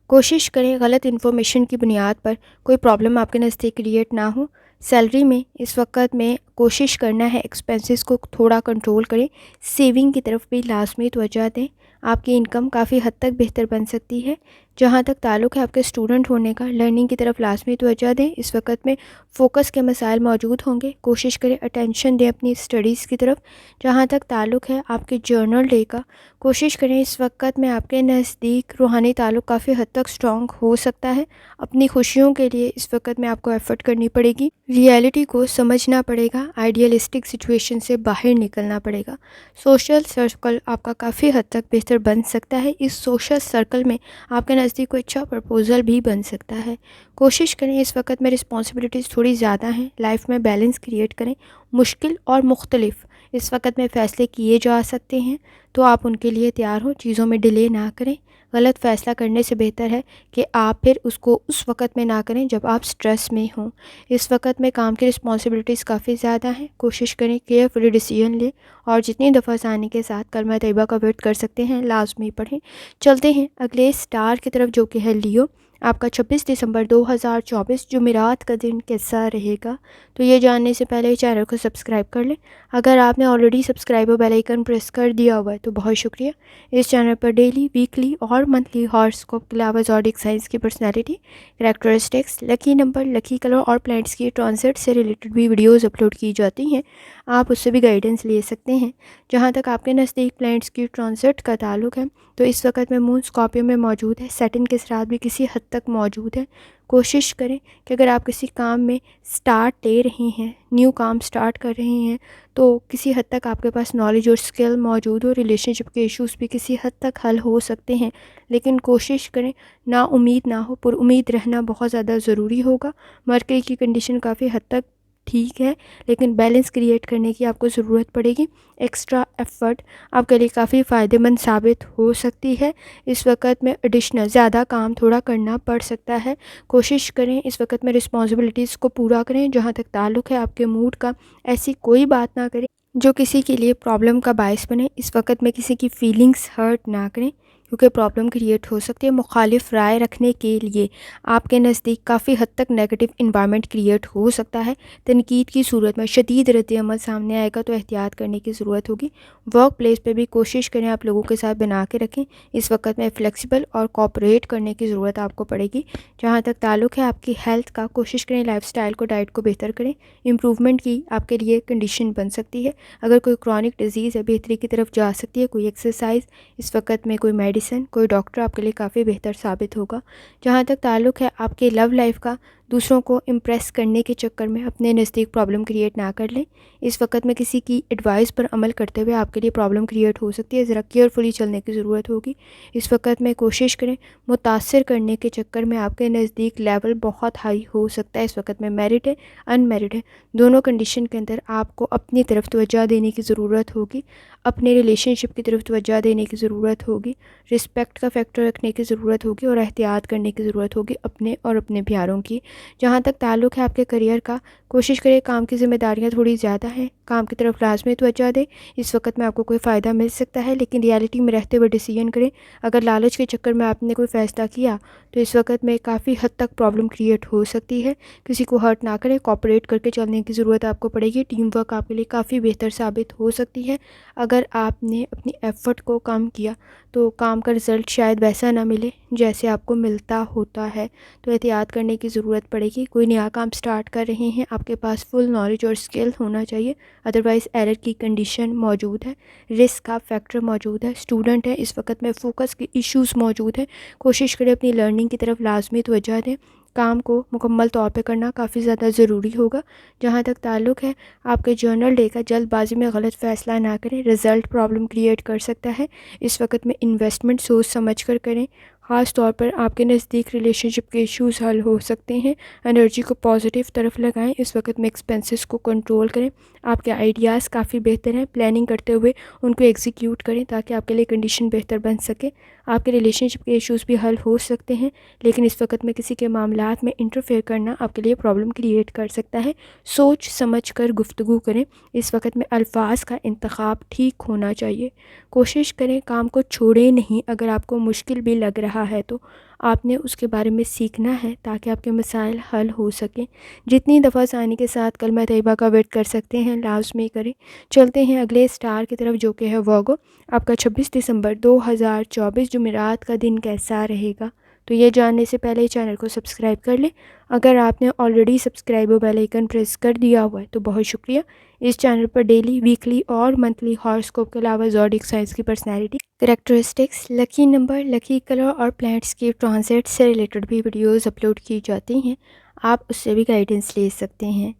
کوشش کریں غلط انفارمیشن کی بنیاد پر کوئی پرابلم آپ کے نزدیک کریٹ نہ ہو. سیلری میں اس وقت میں کوشش کرنا ہے ایکسپینسز کو تھوڑا کنٹرول کریں. سیونگ کی طرف بھی لازمی توجہ دیں. آپ کی انکم کافی حد تک بہتر بن سکتی ہے. جہاں تک تعلق ہے آپ کے اسٹوڈنٹ ہونے کا، لرننگ کی طرف لازمی توجہ دیں۔ اس وقت میں فوکس کے مسائل موجود ہوں گے، کوشش کریں اٹینشن دیں اپنی اسٹڈیز کی طرف۔ جہاں تک تعلق ہے آپ کے جرنل ڈے کا، کوشش کریں اس وقت میں آپ کے نزدیک روحانی تعلق کافی حد تک اسٹرانگ ہو سکتا ہے۔ اپنی خوشیوں کے لیے اس وقت میں آپ کو ایفرٹ کرنی پڑے گی، ریئلٹی کو سمجھنا پڑے گا، آئیڈیلسٹک سچویشن سے باہر نکلنا پڑے گا۔ سوشل سرکل آپ کا کافی حد تک بہتر بن سکتا ہے۔ اس سوشل سرکل میں آپ کے نزدیک کوئی اچھا پرپوزل بھی بن سکتا ہے۔ کوشش کریں اس وقت میں رسپانسبلٹیز تھوڑی زیادہ ہیں، لائف میں بیلنس کریٹ کریں۔ مشکل اور مختلف اس وقت میں فیصلے کیے جا سکتے ہیں، تو آپ ان کے لیے تیار ہوں، چیزوں میں ڈیلے نہ کریں۔ غلط فیصلہ کرنے سے بہتر ہے کہ آپ پھر اس کو اس وقت میں نہ کریں جب آپ سٹریس میں ہوں۔ اس وقت میں کام کی رسپانسبلٹیز کافی زیادہ ہیں، کوشش کریں کیئرفلی ڈیسیژن لیں، اور جتنی دفعہ آسانی کے ساتھ کلمہ طیبہ کا ورد کر سکتے ہیں لازمی پڑھیں۔ چلتے ہیں اگلے اسٹار کی طرف جو کہ ہے لیو۔ آپ کا 26 دسمبر 2024 جمعرات کا دن کیسا رہے گا؟ تو یہ جاننے سے پہلے چینل کو سبسکرائب کر لیں۔ اگر آپ نے آلریڈی سبسکرائب اور بیل آئیکن پریس کر دیا ہوا ہے تو بہت شکریہ۔ اس چینل پر ڈیلی، ویکلی اور منتھلی ہاراسکوپ کے علاوہ زوڈیک سائنس کی personality, characteristics, lucky number, lucky colour اور پلانٹس کی ٹرانزٹ سے ریلیٹڈ بھی ویڈیوز اپلوڈ کی جاتی ہیں، آپ اس سے بھی گائیڈنس لے سکتے ہیں۔ جہاں تک آپ کے نزدیک پلانٹس کی ٹرانزٹ کا تعلق ہے تو اس وقت میں مون اسکارپیو میں موجود ہے، سیٹن کے ساتھ بھی کسی حد تک موجود ہے۔ کوشش کریں کہ اگر آپ کسی کام میں سٹارٹ لے رہے ہیں، نیو کام سٹارٹ کر رہے ہیں، تو کسی حد تک آپ کے پاس نالج اور اسکل موجود ہو، ریلیشن شپ کے ایشوز بھی کسی حد تک حل ہو سکتے ہیں، لیکن کوشش کریں نا امید نہ ہو، پر امید رہنا بہت زیادہ ضروری ہوگا۔ مرکری کی کنڈیشن کافی حد تک ٹھیک ہے، لیکن بیلنس کریٹ کرنے کی آپ کو ضرورت پڑے گی۔ ایکسٹرا ایفرٹ آپ کے لیے کافی فائدہ مند ثابت ہو سکتی ہے۔ اس وقت میں ایڈیشنل زیادہ کام تھوڑا کرنا پڑ سکتا ہے۔ کوشش کریں اس وقت میں رسپانسبلٹیز کو پورا کریں۔ جہاں تک تعلق ہے آپ کے موڈ کا، ایسی کوئی بات نہ کریں جو کسی کے لیے پرابلم کا باعث بنے۔ اس وقت میں کسی کی فیلنگز ہرٹ نہ کریں کیونکہ پرابلم کریٹ ہو سکتی ہے۔ مخالف رائے رکھنے کے لیے آپ کے نزدیک کافی حد تک نیگیٹو انوائرمنٹ کریٹ ہو سکتا ہے۔ تنقید کی صورت میں شدید رد عمل سامنے آئے گا تو احتیاط کرنے کی ضرورت ہوگی۔ ورک پلیس پہ بھی کوشش کریں آپ لوگوں کے ساتھ بنا کے رکھیں۔ اس وقت میں فلیکسیبل اور کوآپریٹ کرنے کی ضرورت آپ کو پڑے گی۔ جہاں تک تعلق ہے آپ کی ہیلتھ کا، کوشش کریں لائف سٹائل کو، ڈائٹ کو بہتر کریں۔ امپروومنٹ کی آپ کے لیے کنڈیشن بن سکتی ہے۔ اگر کوئی کرونک ڈیزیز ہے، بہتری کی طرف جا سکتی ہے۔ کوئی ایکسرسائز، اس وقت میں کوئی میڈیسن، کوئی ڈاکٹر آپ کے لیے کافی بہتر ثابت ہوگا۔ جہاں تک تعلق ہے آپ کے لو لائف کا، دوسروں کو امپریس کرنے کے چکر میں اپنے نزدیک پرابلم کریٹ نہ کر لیں۔ اس وقت میں کسی کی ایڈوائس پر عمل کرتے ہوئے آپ کے لیے پرابلم کریٹ ہو سکتی ہے، ذرا کیئرفلی چلنے کی ضرورت ہوگی۔ اس وقت میں کوشش کریں متاثر کرنے کے چکر میں آپ کے نزدیک لیول بہت ہائی ہو سکتا ہے۔ اس وقت میں میرڈ ہے، ان میرڈ ہے، دونوں کنڈیشن کے اندر آپ کو اپنی طرف توجہ دینے کی ضرورت ہوگی، اپنے ریلیشن شپ کی طرف توجہ دینے کی ضرورت ہوگی، رسپیکٹ کا فیکٹر رکھنے کی ضرورت ہوگی، اور احتیاط کرنے کی ضرورت ہوگی اپنے اور اپنے پیاروں کی۔ جہاں تک تعلق ہے آپ کے کریئر کا، کوشش کریں کام کی ذمہ داریاں تھوڑی زیادہ ہیں، کام کی طرف لازمی توجہ دیں۔ اس وقت میں آپ کو کوئی فائدہ مل سکتا ہے، لیکن ریالٹی میں رہتے ہوئے ڈیسیژن کریں۔ اگر لالچ کے چکر میں آپ نے کوئی فیصلہ کیا تو اس وقت میں کافی حد تک پرابلم کریٹ ہو سکتی ہے۔ کسی کو ہرٹ نہ کریں، کوآپریٹ کر کے چلنے کی ضرورت آپ کو پڑے گی۔ ٹیم ورک آپ کے لیے کافی بہتر ثابت ہو سکتی ہے۔ اگر آپ نے اپنی ایفرٹ کو کم کیا تو کام کا رزلٹ شاید ویسا نہ ملے جیسے آپ کو ملتا ہوتا ہے، تو احتیاط کرنے کی ضرورت پڑے گی۔ کوئی نیا کام سٹارٹ کر رہے ہیں، آپ کے پاس فل نالج اور اسکل ہونا چاہیے، ادروائز ایرر کی کنڈیشن موجود ہے، رسک کا فیکٹر موجود ہے۔ اسٹوڈنٹ ہے، اس وقت میں فوکس کے ایشوز موجود ہیں، کوشش کریں اپنی لرننگ کی طرف لازمی توجہ دیں۔ کام کو مکمل طور پہ کرنا کافی زیادہ ضروری ہوگا۔ جہاں تک تعلق ہے آپ کے جرنل ڈے کا، جلد بازی میں غلط فیصلہ نہ کریں، رزلٹ پرابلم کریٹ کر سکتا ہے۔ اس وقت میں انویسٹمنٹ سوچ سمجھ کر کریں، خاص طور پر آپ کے نزدیک ریلیشن شپ کے ایشوز حل ہو سکتے ہیں۔ انرجی کو پازیٹیو طرف لگائیں، اس وقت میں ایکسپینسز کو کنٹرول کریں۔ آپ کے آئیڈیاز کافی بہتر ہیں، پلاننگ کرتے ہوئے ان کو ایگزیکیوٹ کریں تاکہ آپ کے لیے کنڈیشن بہتر بن سکے۔ آپ کے ریلیشن شپ کے ایشوز بھی حل ہو سکتے ہیں، لیکن اس وقت میں کسی کے معاملات میں انٹرفیئر کرنا آپ کے لیے پرابلم کریٹ کر سکتا ہے۔ سوچ سمجھ کر گفتگو کریں، اس وقت میں الفاظ کا انتخاب ٹھیک ہونا چاہیے۔ کوشش کریں کام کو چھوڑیں نہیں، اگر آپ کو مشکل بھی لگ رہا ہے تو آپ نے اس کے بارے میں سیکھنا ہے تاکہ آپ کے مسائل حل ہو سکیں۔ جتنی دفعہ آسانی کے ساتھ کلمہ طیبہ کا ورد کر سکتے ہیں لازمی کریں۔ چلتے ہیں اگلے اسٹار کی طرف جو کہ ہے وارگو۔ آپ کا 26 دسمبر 2024 جمعرات کا دن کیسا رہے گا؟ تو یہ جاننے سے پہلے چینل کو سبسکرائب کر لیں۔ اگر آپ نے آلریڈی سبسکرائب اور بیل آئیکن پریس کر دیا ہوا ہے تو بہت شکریہ۔ اس چینل پر ڈیلی، ویکلی اور منتھلی ہاراسکوپ کے علاوہ زوڈیک سائنس کی personality, characteristics, lucky number, lucky colour اور پلانٹس کی ٹرانزٹ سے ریلیٹڈ بھی ویڈیوز اپلوڈ کی جاتی ہیں، آپ اس سے بھی گائیڈنس لے سکتے ہیں۔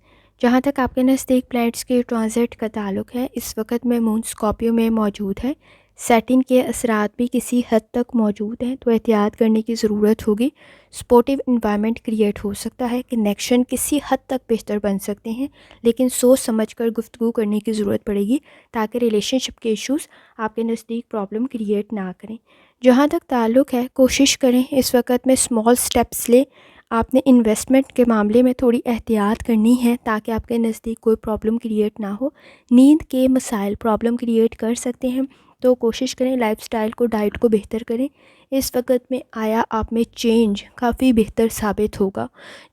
جہاں تک آپ کے نزدیک پلانٹس کی ٹرانزٹ کا تعلق ہے، اس وقت میں مون اسکارپیو میں موجود ہے، سیٹن کے اثرات بھی کسی حد تک موجود ہیں، تو احتیاط کرنے کی ضرورت ہوگی۔ سپورٹیو انوائرمنٹ کریٹ ہو سکتا ہے، کنیکشن کسی حد تک بہتر بن سکتے ہیں، لیکن سوچ سمجھ کر گفتگو کرنے کی ضرورت پڑے گی تاکہ ریلیشن شپ کے ایشوز آپ کے نزدیک پرابلم کریٹ نہ کریں۔ جہاں تک تعلق ہے، کوشش کریں اس وقت میں اسمال سٹیپس لیں۔ آپ نے انویسٹمنٹ کے معاملے میں تھوڑی احتیاط کرنی ہے تاکہ آپ کے نزدیک کوئی پرابلم کریٹ نہ ہو۔ نیند کے مسائل پرابلم کریٹ کر سکتے ہیں، تو کوشش کریں لائف سٹائل کو، ڈائٹ کو بہتر کریں۔ اس وقت میں آیا آپ میں چینج کافی بہتر ثابت ہوگا۔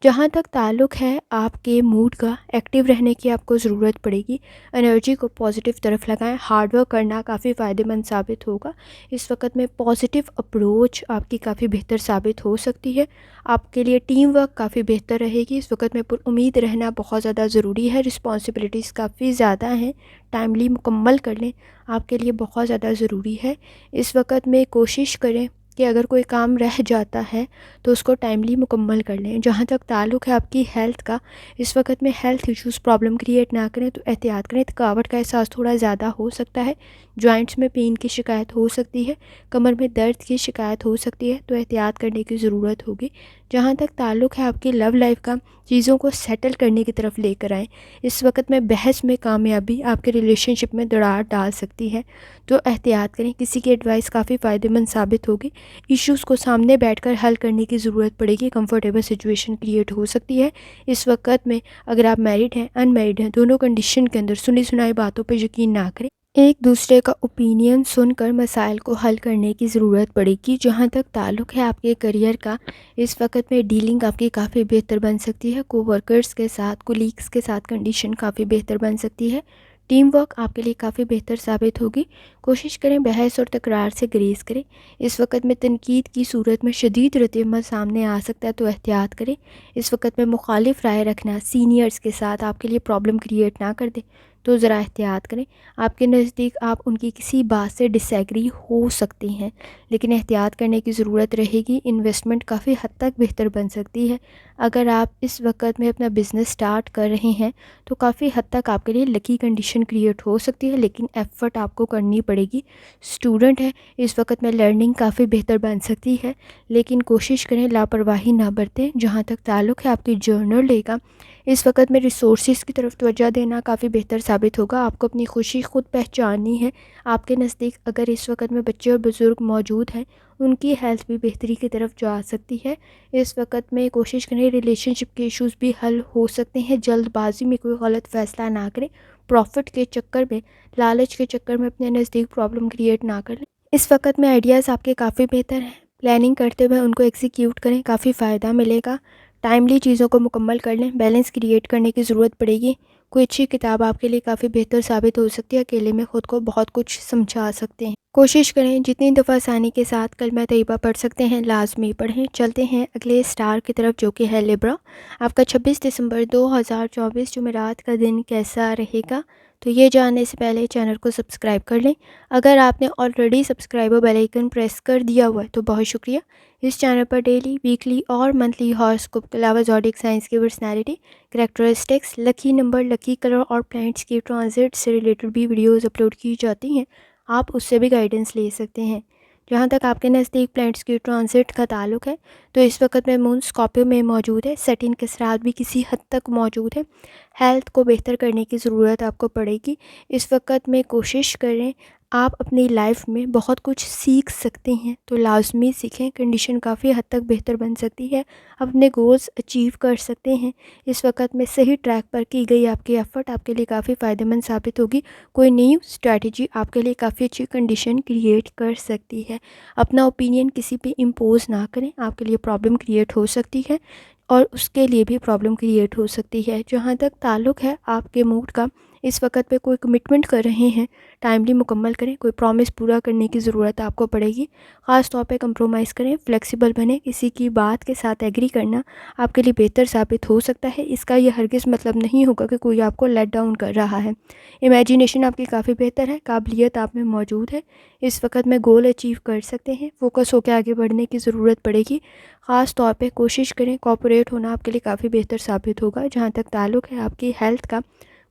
جہاں تک تعلق ہے آپ کے موڈ کا، ایکٹیو رہنے کی آپ کو ضرورت پڑے گی، انرجی کو پازیٹیو طرف لگائیں، ہارڈ ورک کرنا کافی فائدہ مند ثابت ہوگا۔ اس وقت میں پازیٹیو اپروچ آپ کی کافی بہتر ثابت ہو سکتی ہے، آپ کے لیے ٹیم ورک کافی بہتر رہے گی۔ اس وقت میں پر امید رہنا بہت زیادہ ضروری ہے، رسپانسبلٹیز کافی زیادہ ہیں، ٹائملی مکمل کر لیں، آپ کے لیے بہت زیادہ ضروری ہے۔ اس وقت میں کوشش کریں کہ اگر کوئی کام رہ جاتا ہے تو اس کو ٹائملی مکمل کر لیں۔ جہاں تک تعلق ہے آپ کی ہیلتھ کا، اس وقت میں ہیلتھ ایشوز پرابلم کریٹ نہ کریں، تو احتیاط کریں۔ تھکاوٹ کا احساس تھوڑا زیادہ ہو سکتا ہے، جوائنٹس میں پین کی شکایت ہو سکتی ہے، کمر میں درد کی شکایت ہو سکتی ہے، تو احتیاط کرنے کی ضرورت ہوگی۔ جہاں تک تعلق ہے آپ کی لو لائف کا، چیزوں کو سیٹل کرنے کی طرف لے کر آئیں۔ اس وقت میں بحث میں کامیابی آپ کے ریلیشن شپ میں دراڑ ڈال سکتی ہے، تو احتیاط کریں۔ کسی کی ایڈوائس کافی فائدہ مند ثابت ہوگی۔ ایشوز کو سامنے بیٹھ کر حل کرنے کی ضرورت پڑے گی، کمفرٹیبل سچویشن کریٹ ہو سکتی ہے۔ اس وقت میں اگر آپ میرڈ ہیں، ان میرڈ ہیں، دونوں کنڈیشن کے اندر سنی سنائی باتوں پہ یقین نہ کریں، ایک دوسرے کا اوپینین سن کر مسائل کو حل کرنے کی ضرورت پڑے گی۔ جہاں تک تعلق ہے آپ کے کیریئر کا، اس وقت میں ڈیلنگ آپ کی کافی بہتر بن سکتی ہے، کو ورکرز کے ساتھ، کولیگز کے ساتھ کنڈیشن کافی بہتر بن سکتی ہے۔ ٹیم ورک آپ کے لیے کافی بہتر ثابت ہوگی۔ کوشش کریں بحث اور تکرار سے گریز کریں۔ اس وقت میں تنقید کی صورت میں شدید رد عمل سامنے آ سکتا ہے، تو احتیاط کریں۔ اس وقت میں مخالف رائے رکھنا سینئرز کے ساتھ آپ کے لیے پرابلم کریٹ نہ کر دے، تو ذرا احتیاط کریں۔ آپ کے نزدیک آپ ان کی کسی بات سے ڈس ایگری ہو سکتے ہیں، لیکن احتیاط کرنے کی ضرورت رہے گی۔ انویسٹمنٹ کافی حد تک بہتر بن سکتی ہے۔ اگر آپ اس وقت میں اپنا بزنس سٹارٹ کر رہے ہیں تو کافی حد تک آپ کے لیے لکی کنڈیشن کریٹ ہو سکتی ہے، لیکن ایفرٹ آپ کو کرنی پڑے گی۔ اسٹوڈنٹ ہے، اس وقت میں لرننگ کافی بہتر بن سکتی ہے، لیکن کوشش کریں لاپرواہی نہ برتیں۔ جہاں تک تعلق ہے آپ کی جرنل ڈے کا، اس وقت میں ریسورسز کی طرف توجہ دینا کافی بہتر ثابت ہوگا۔ آپ کو اپنی خوشی خود پہچاننی ہے۔ آپ کے نزدیک اگر اس وقت میں بچے اور بزرگ موجود ہیں، ان کی ہیلتھ بھی بہتری کی طرف جا سکتی ہے۔ اس وقت میں کوشش کریں ریلیشن شپ کے ایشوز بھی حل ہو سکتے ہیں۔ جلد بازی میں کوئی غلط فیصلہ نہ کریں، پروفٹ کے چکر میں، لالچ کے چکر میں اپنے نزدیک پرابلم کریٹ نہ کر لیں۔ اس وقت میں آئیڈیاز آپ کے کافی بہتر ہیں، پلاننگ کرتے ہوئے ان کو ایگزیکیوٹ کریں، کافی فائدہ ملے گا۔ ٹائملی چیزوں کو مکمل کر لیں، بیلنس کریٹ کرنے کی ضرورت پڑے گی۔ کوئی اچھی کتاب آپ کے لیے کافی بہتر ثابت ہو سکتی ہے، اکیلے میں خود کو بہت کچھ سمجھا سکتے ہیں۔ کوشش کریں جتنی دفعہ آسانی کے ساتھ کلمہ طیبہ پڑھ سکتے ہیں لازمی پڑھیں۔ چلتے ہیں اگلے سٹار کی طرف جو کہ ہے لیبرا۔ آپ کا 26 دسمبر 2024 جمعرات کا دن کیسا رہے گا؟ تو یہ جاننے سے پہلے چینل کو سبسکرائب کر لیں۔ اگر آپ نے آلریڈی سبسکرائب اور بیل آئیکن پریس کر دیا ہوا ہے تو بہت شکریہ۔ اس چینل پر ڈیلی، ویکلی اور منتھلی ہاراسکوپ کے علاوہ زوڈیک سائنس کی personality, characteristics, lucky number, lucky colour اور پلانٹس کی ٹرانزٹ سے ریلیٹڈ بھی ویڈیوز اپلوڈ کی جاتی ہیں، آپ اس سے بھی گائیڈنس لے سکتے ہیں۔ جہاں تک آپ کے نزدیک پلانٹس کی ٹرانزٹ کا تعلق ہے، تو اس وقت میں مون اسکارپیو میں موجود ہے، سیٹن کے اثرات بھی کسی حد تک موجود ہے۔ ہیلتھ کو بہتر کرنے کی ضرورت آپ کو پڑے گی۔ اس وقت میں کوشش کریں، آپ اپنی لائف میں بہت کچھ سیکھ سکتے ہیں، تو لازمی سیکھیں۔ کنڈیشن کافی حد تک بہتر بن سکتی ہے، اپنے گولز اچیو کر سکتے ہیں۔ اس وقت میں صحیح ٹریک پر کی گئی آپ کی ایفرٹ آپ کے لیے کافی فائدہ مند ثابت ہوگی۔ کوئی نیو اسٹریٹجی آپ کے لیے کافی اچھی کنڈیشن کریٹ کر سکتی ہے۔ اپنا اوپینین کسی پہ امپوز نہ کریں، آپ کے لیے پرابلم کریٹ ہو سکتی ہے اور اس کے لیے بھی پرابلم کریٹ ہو سکتی ہے۔ جہاں تک تعلق ہے آپ کے موڈ کا، اس وقت پہ کوئی کمٹمنٹ کر رہے ہیں ٹائملی مکمل کریں، کوئی پرومس پورا کرنے کی ضرورت آپ کو پڑے گی، خاص طور پہ کمپرومائز کریں، فلیکسیبل بنیں، کسی کی بات کے ساتھ ایگری کرنا آپ کے لیے بہتر ثابت ہو سکتا ہے، اس کا یہ ہرگز مطلب نہیں ہوگا کہ کوئی آپ کو لیٹ ڈاؤن کر رہا ہے۔ امیجینیشن آپ کی کافی بہتر ہے، قابلیت آپ میں موجود ہے، اس وقت میں گول اچیو کر سکتے ہیں، فوکس ہو کے آگے بڑھنے کی ضرورت پڑے گی، خاص طور پہ کوشش کریں کوآپریٹ ہونا آپ کے لیے کافی بہتر ثابت ہوگا۔ جہاں تک تعلق ہے آپ کی ہیلتھ کا،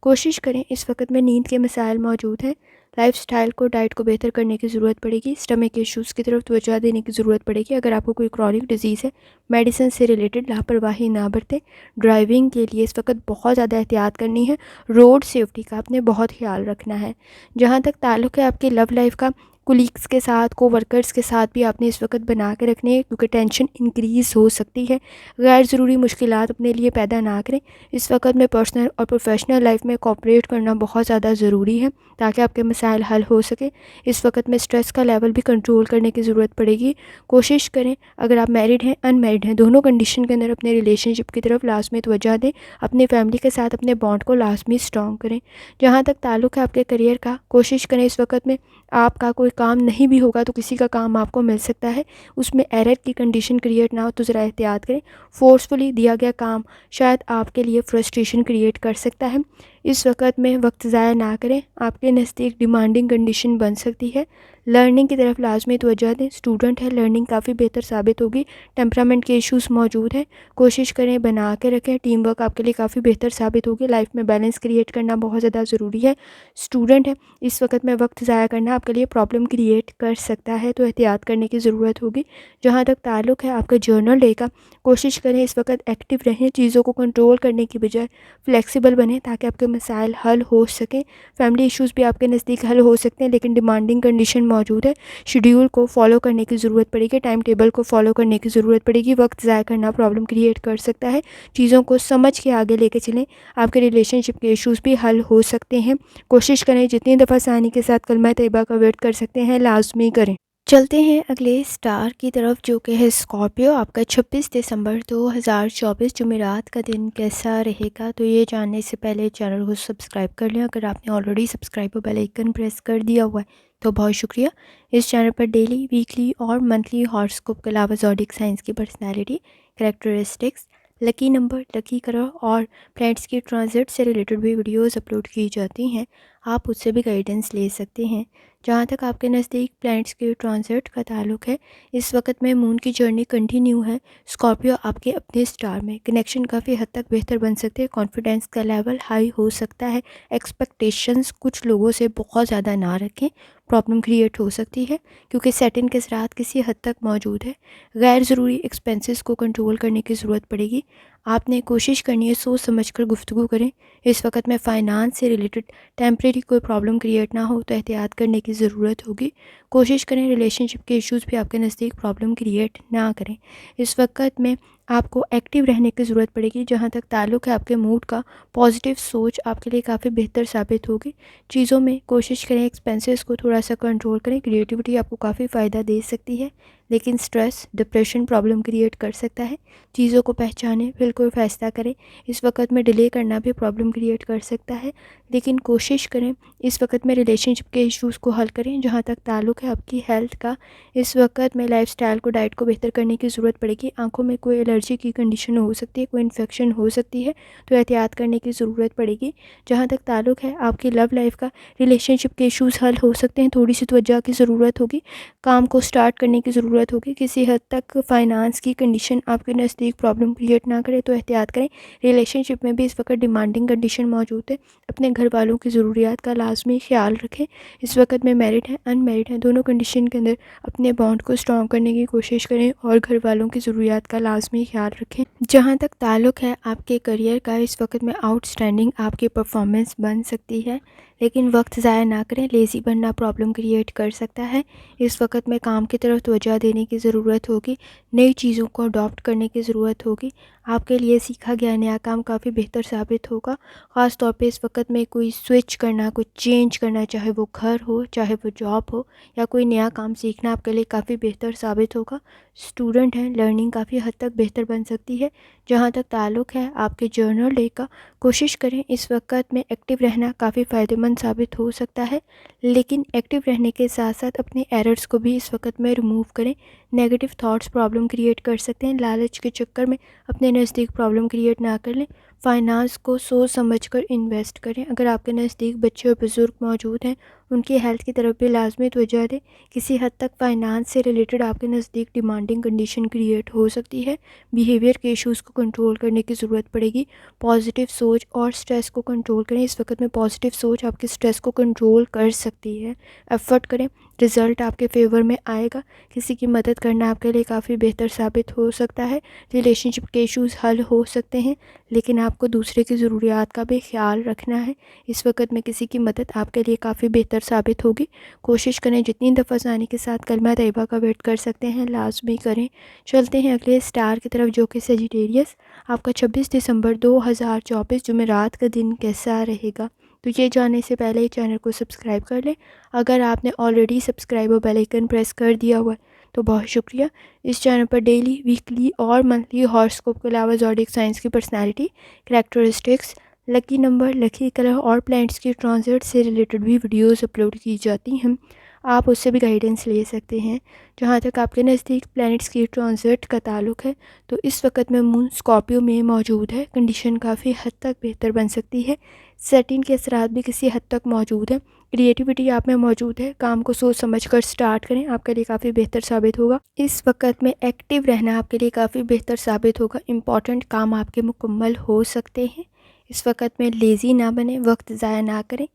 کوشش کریں، اس وقت میں نیند کے مسائل موجود ہیں، لائف سٹائل کو، ڈائٹ کو بہتر کرنے کی ضرورت پڑے گی، اسٹمک ایشوز کی طرف توجہ دینے کی ضرورت پڑے گی۔ اگر آپ کو کوئی کرونک ڈیزیز ہے، میڈیسن سے ریلیٹڈ لاپرواہی نہ برتیں، ڈرائیونگ کے لیے اس وقت بہت زیادہ احتیاط کرنی ہے، روڈ سیفٹی کا آپ نے بہت خیال رکھنا ہے۔ جہاں تک تعلق ہے آپ کی لو لائف کا، کولیگس کے ساتھ، کو ورکرز کے ساتھ بھی آپ نے اس وقت بنا کے رکھنے ہے، کیونکہ ٹینشن انکریز ہو سکتی ہے، غیر ضروری مشکلات اپنے لیے پیدا نہ کریں۔ اس وقت میں پرسنل اور پروفیشنل لائف میں کوآپریٹ کرنا بہت زیادہ ضروری ہے تاکہ آپ کے مسائل حل ہو سکے۔ اس وقت میں سٹریس کا لیول بھی کنٹرول کرنے کی ضرورت پڑے گی۔ کوشش کریں، اگر آپ میرڈ ہیں، ان میرڈ ہیں، دونوں کنڈیشن کے اندر اپنے ریلیشن شپ کی طرف لازمی توجہ دیں، اپنی فیملی کے ساتھ اپنے بانڈ کو لازمی اسٹرانگ کریں۔ جہاں تک تعلق ہے آپ کے کریئر کا، کوشش کریں، اس وقت میں آپ کا کوئی کام نہیں بھی ہوگا تو کسی کا کام آپ کو مل سکتا ہے، اس میں ایرر کی کنڈیشن کریٹ نہ ہو تو ذرا احتیاط کریں۔ فورسفلی دیا گیا کام شاید آپ کے لیے فرسٹریشن کریٹ کر سکتا ہے، اس وقت میں وقت ضائع نہ کریں، آپ کے نزدیک ڈیمانڈنگ کنڈیشن بن سکتی ہے۔ لرننگ کی طرف لازمی توجہ دیں، اسٹوڈنٹ ہے، لرننگ کافی بہتر ثابت ہوگی، ٹیمپرامنٹ کے ایشوز موجود ہیں، کوشش کریں بنا کے رکھیں، ٹیم ورک آپ کے لیے کافی بہتر ثابت ہوگی، لائف میں بیلنس کریٹ کرنا بہت زیادہ ضروری ہے۔ اسٹوڈنٹ ہے، اس وقت میں وقت ضائع کرنا آپ کے لیے پرابلم کریٹ کر سکتا ہے، تو احتیاط کرنے کی ضرورت ہوگی۔ جہاں تک تعلق ہے آپ کا جرنل ڈے کا، کوشش کریں اس وقت ایکٹیو رہیں، چیزوں کو کنٹرول کرنے کی بجائے فلیکسیبل بنیں تاکہ آپ کے مسائل حل ہو سکیں۔ فیملی ایشوز بھی آپ کے نزدیک حل ہو سکتے ہیں لیکن ڈیمانڈنگ کنڈیشن موجود ہے، شیڈیول کو فالو کرنے کی ضرورت پڑے گی، ٹائم ٹیبل کو فالو کرنے کی ضرورت پڑے گی، وقت ضائع کرنا پرابلم کریٹ کر سکتا ہے، چیزوں کو سمجھ کے آگے لے کے چلیں، آپ کے ریلیشن شپ کے ایشوز بھی حل ہو سکتے ہیں۔ کوشش کریں جتنی دفعہ آسانی کے ساتھ کلمہ طیبہ کا ورد کر سکتے ہیں لازمی کریں۔ چلتے ہیں اگلے سٹار کی طرف جو کہ ہے اسکارپیو۔ آپ کا 26 دسمبر 2024 جمعرات کا دن کیسا رہے گا؟ تو یہ جاننے سے پہلے چینل کو سبسکرائب کر لیں، اگر آپ نے already subscribe bell icon press کر دیا ہوا ہے تو بہت شکریہ۔ اس چینل پر ڈیلی، ویکلی اور منتھلی ہاراسکوپ کے علاوہ زوڈیک سائنس کی personality, characteristics, lucky number, lucky colour اور پلانٹس کی ٹرانزٹ سے ریلیٹڈ بھی ویڈیوز اپلوڈ کی جاتی ہیں، آپ اس سے بھی گائیڈنس لے سکتے ہیں۔ جہاں تک آپ کے نزدیک پلانٹس کے ٹرانزٹ کا تعلق ہے، اس وقت میں مون کی جرنی کنٹینیو ہے، اسکارپیو آپ کے اپنے سٹار میں کنیکشن کافی حد تک بہتر بن سکتے ہیں، کانفیڈنس کا لیول ہائی ہو سکتا ہے، ایکسپیکٹیشنز کچھ لوگوں سے بہت زیادہ نہ رکھیں، پرابلم کریٹ ہو سکتی ہے کیونکہ سیٹن کے اثرات کسی حد تک موجود ہے، غیر ضروری ایکسپینسز کو کنٹرول کرنے کی ضرورت پڑے گی، آپ نے کوشش کرنی ہے سوچ سمجھ کر گفتگو کریں، اس وقت میں فائنانس سے ریلیٹڈ ٹیمپریری کوئی پرابلم کریٹ نہ ہو تو احتیاط کرنے کی ضرورت ہوگی، کوشش کریں ریلیشن شپ کے ایشوز بھی آپ کے نزدیک پرابلم کریٹ نہ کریں، اس وقت میں آپ کو ایکٹیو رہنے کی ضرورت پڑے گی۔ جہاں تک تعلق ہے آپ کے موڈ کا، پازیٹیو سوچ آپ کے لیے کافی بہتر ثابت ہوگی، چیزوں میں کوشش کریں ایکسپینسز کو تھوڑا سا کنٹرول کریں، کریٹیوٹی آپ کو کافی فائدہ دے سکتی ہے لیکن سٹریس، ڈپریشن پرابلم کریٹ کر سکتا ہے، چیزوں کو پہچانیں پھر کوئی فیصلہ کریں، اس وقت میں ڈیلے کرنا بھی پرابلم کریٹ کر سکتا ہے لیکن کوشش کریں اس وقت میں ریلیشن شپ کے ایشوز کو حل کریں۔ جہاں تک تعلق ہے آپ کی ہیلتھ کا، اس وقت میں لائف سٹائل کو، ڈائٹ کو بہتر کرنے کی ضرورت پڑے گی، آنکھوں میں کوئی الرجی کی کنڈیشن ہو سکتی ہے، کوئی انفیکشن ہو سکتی ہے تو احتیاط کرنے کی ضرورت پڑے گی۔ جہاں تک تعلق ہے آپ کی لو لائف کا، ریلیشن شپ کے ایشوز حل ہو سکتے ہیں، تھوڑی سی توجہ کی ضرورت ہوگی، کام کو سٹارٹ کرنے کی ضرورت ہوگی، کسی حد تک فائنانس کی کنڈیشن آپ کے نزدیک پرابلم کریٹ نہ کرے تو احتیاط کریں، ریلیشن شپ میں بھی اس وقت ڈیمانڈنگ کنڈیشن موجود ہے، اپنے گھر والوں کی ضروریات کا لازمی خیال رکھیں، اس وقت میں میرڈ ہیں، ان میرڈ ہیں، دونوں کنڈیشن کے اندر اپنے بانڈ کو اسٹرانگ کرنے کی کوشش کریں اور گھر والوں کی ضروریات کا لازمی خیال رکھیں۔ جہاں تک تعلق ہے آپ کے کریئر کا، اس وقت میں آؤٹ اسٹینڈنگ آپ کی پرفارمنس بن سکتی ہے لیکن وقت ضائع نہ کریں، لیزی بننا پرابلم کریٹ کر سکتا ہے۔ اس وقت میں کام کی طرف توجہ دینے کی ضرورت ہوگی، نئی چیزوں کو اڈاپٹ کرنے کی ضرورت ہوگی۔ آپ کے لیے سیکھا گیا نیا کام کافی بہتر ثابت ہوگا، خاص طور پہ اس وقت میں کوئی سوئچ کرنا، کوئی چینج کرنا، چاہے وہ گھر ہو، چاہے وہ جاب ہو، یا کوئی نیا کام سیکھنا آپ کے لیے کافی بہتر ثابت ہوگا۔ اسٹوڈنٹ ہیں، لرننگ کافی حد تک بہتر بن سکتی ہے۔ جہاں تک تعلق ہے آپ کے جرنل ڈے کا، کوشش کریں اس وقت میں ایکٹیو رہنا کافی فائدہ مند ثابت ہو سکتا ہے، لیکن ایکٹیو رہنے کے ساتھ ساتھ اپنے ایررز کو بھی اس وقت میں ریموو کریں۔ نیگیٹو تھاٹس پرابلم کریٹ کر سکتے ہیں، لالچ کے چکر میں اپنے نزدیک پرابلم کریٹ نہ کر لیں۔ فائنانس کو سوچ سمجھ کر انویسٹ کریں۔ اگر آپ کے نزدیک بچے اور بزرگ موجود ہیں، ان کی ہیلتھ کی طرف بھی لازمی توجہ دیں۔ کسی حد تک فائنانس سے ریلیٹڈ آپ کے نزدیک ڈیمانڈنگ کنڈیشن کریٹ ہو سکتی ہے، بیہیویئر کے ایشوز کو کنٹرول کرنے کی ضرورت پڑے گی۔ پازیٹیو سوچ اور سٹریس کو کنٹرول کریں۔ اس وقت میں پازیٹیو سوچ آپ کے سٹریس کو کنٹرول کر سکتی ہے۔ ایفرٹ کریں، رزلٹ آپ کے فیور میں آئے گا۔ کسی کی مدد کرنا آپ کے لیے کافی بہتر ثابت ہو سکتا ہے۔ ریلیشن شپ کے ایشوز حل ہو سکتے ہیں، لیکن آپ کو دوسرے کی ضروریات کا بھی خیال رکھنا ہے۔ اس وقت میں کسی کی مدد آپ کے لیے کافی بہتر ثابت ہوگی۔ کوشش کریں جتنی دفعہ آسانی کے ساتھ کلمہ طیبہ کا ویٹ کر سکتے ہیں لازمی کریں۔ چلتے ہیں اگلے اسٹار کی طرف جو کہ سیجیٹیریس۔ آپ کا 26 دسمبر 2024 جمعرات کا دن کیسا رہے گا؟ تو یہ جاننے سے پہلے چینل کو سبسکرائب کر لیں۔ اگر آپ نے آلریڈی سبسکرائب اور بیل آئیکن پریس کر دیا ہوا ہے تو بہت شکریہ۔ اس چینل پر ڈیلی، ویکلی اور منتھلی ہاراسکوپ کے علاوہ زوڈیک سائنس کی personality, characteristics, lucky number, lucky colour اور پلانٹس کی ٹرانزٹ سے ریلیٹڈ بھی ویڈیوز اپلوڈ کی جاتی ہیں، آپ اس سے بھی گائیڈنس لے سکتے ہیں۔ جہاں تک آپ کے نزدیک پلانٹس کی ٹرانزٹ کا تعلق ہے تو اس وقت میں مون اسکارپیو میں موجود ہے، کنڈیشن کافی حد تک بہتر بن سکتی ہے۔ سیٹنگ کے اثرات بھی کسی حد تک موجود ہیں، کریٹیوٹی آپ میں موجود ہے، کام کو سوچ سمجھ کر سٹارٹ کریں، آپ کے لیے کافی بہتر ثابت ہوگا۔ اس وقت میں ایکٹیو رہنا آپ کے لیے کافی بہتر ثابت ہوگا، امپورٹنٹ کام آپ کے مکمل ہو سکتے ہیں۔ اس وقت میں لیزی نہ بنیں، وقت ضائع نہ کریں،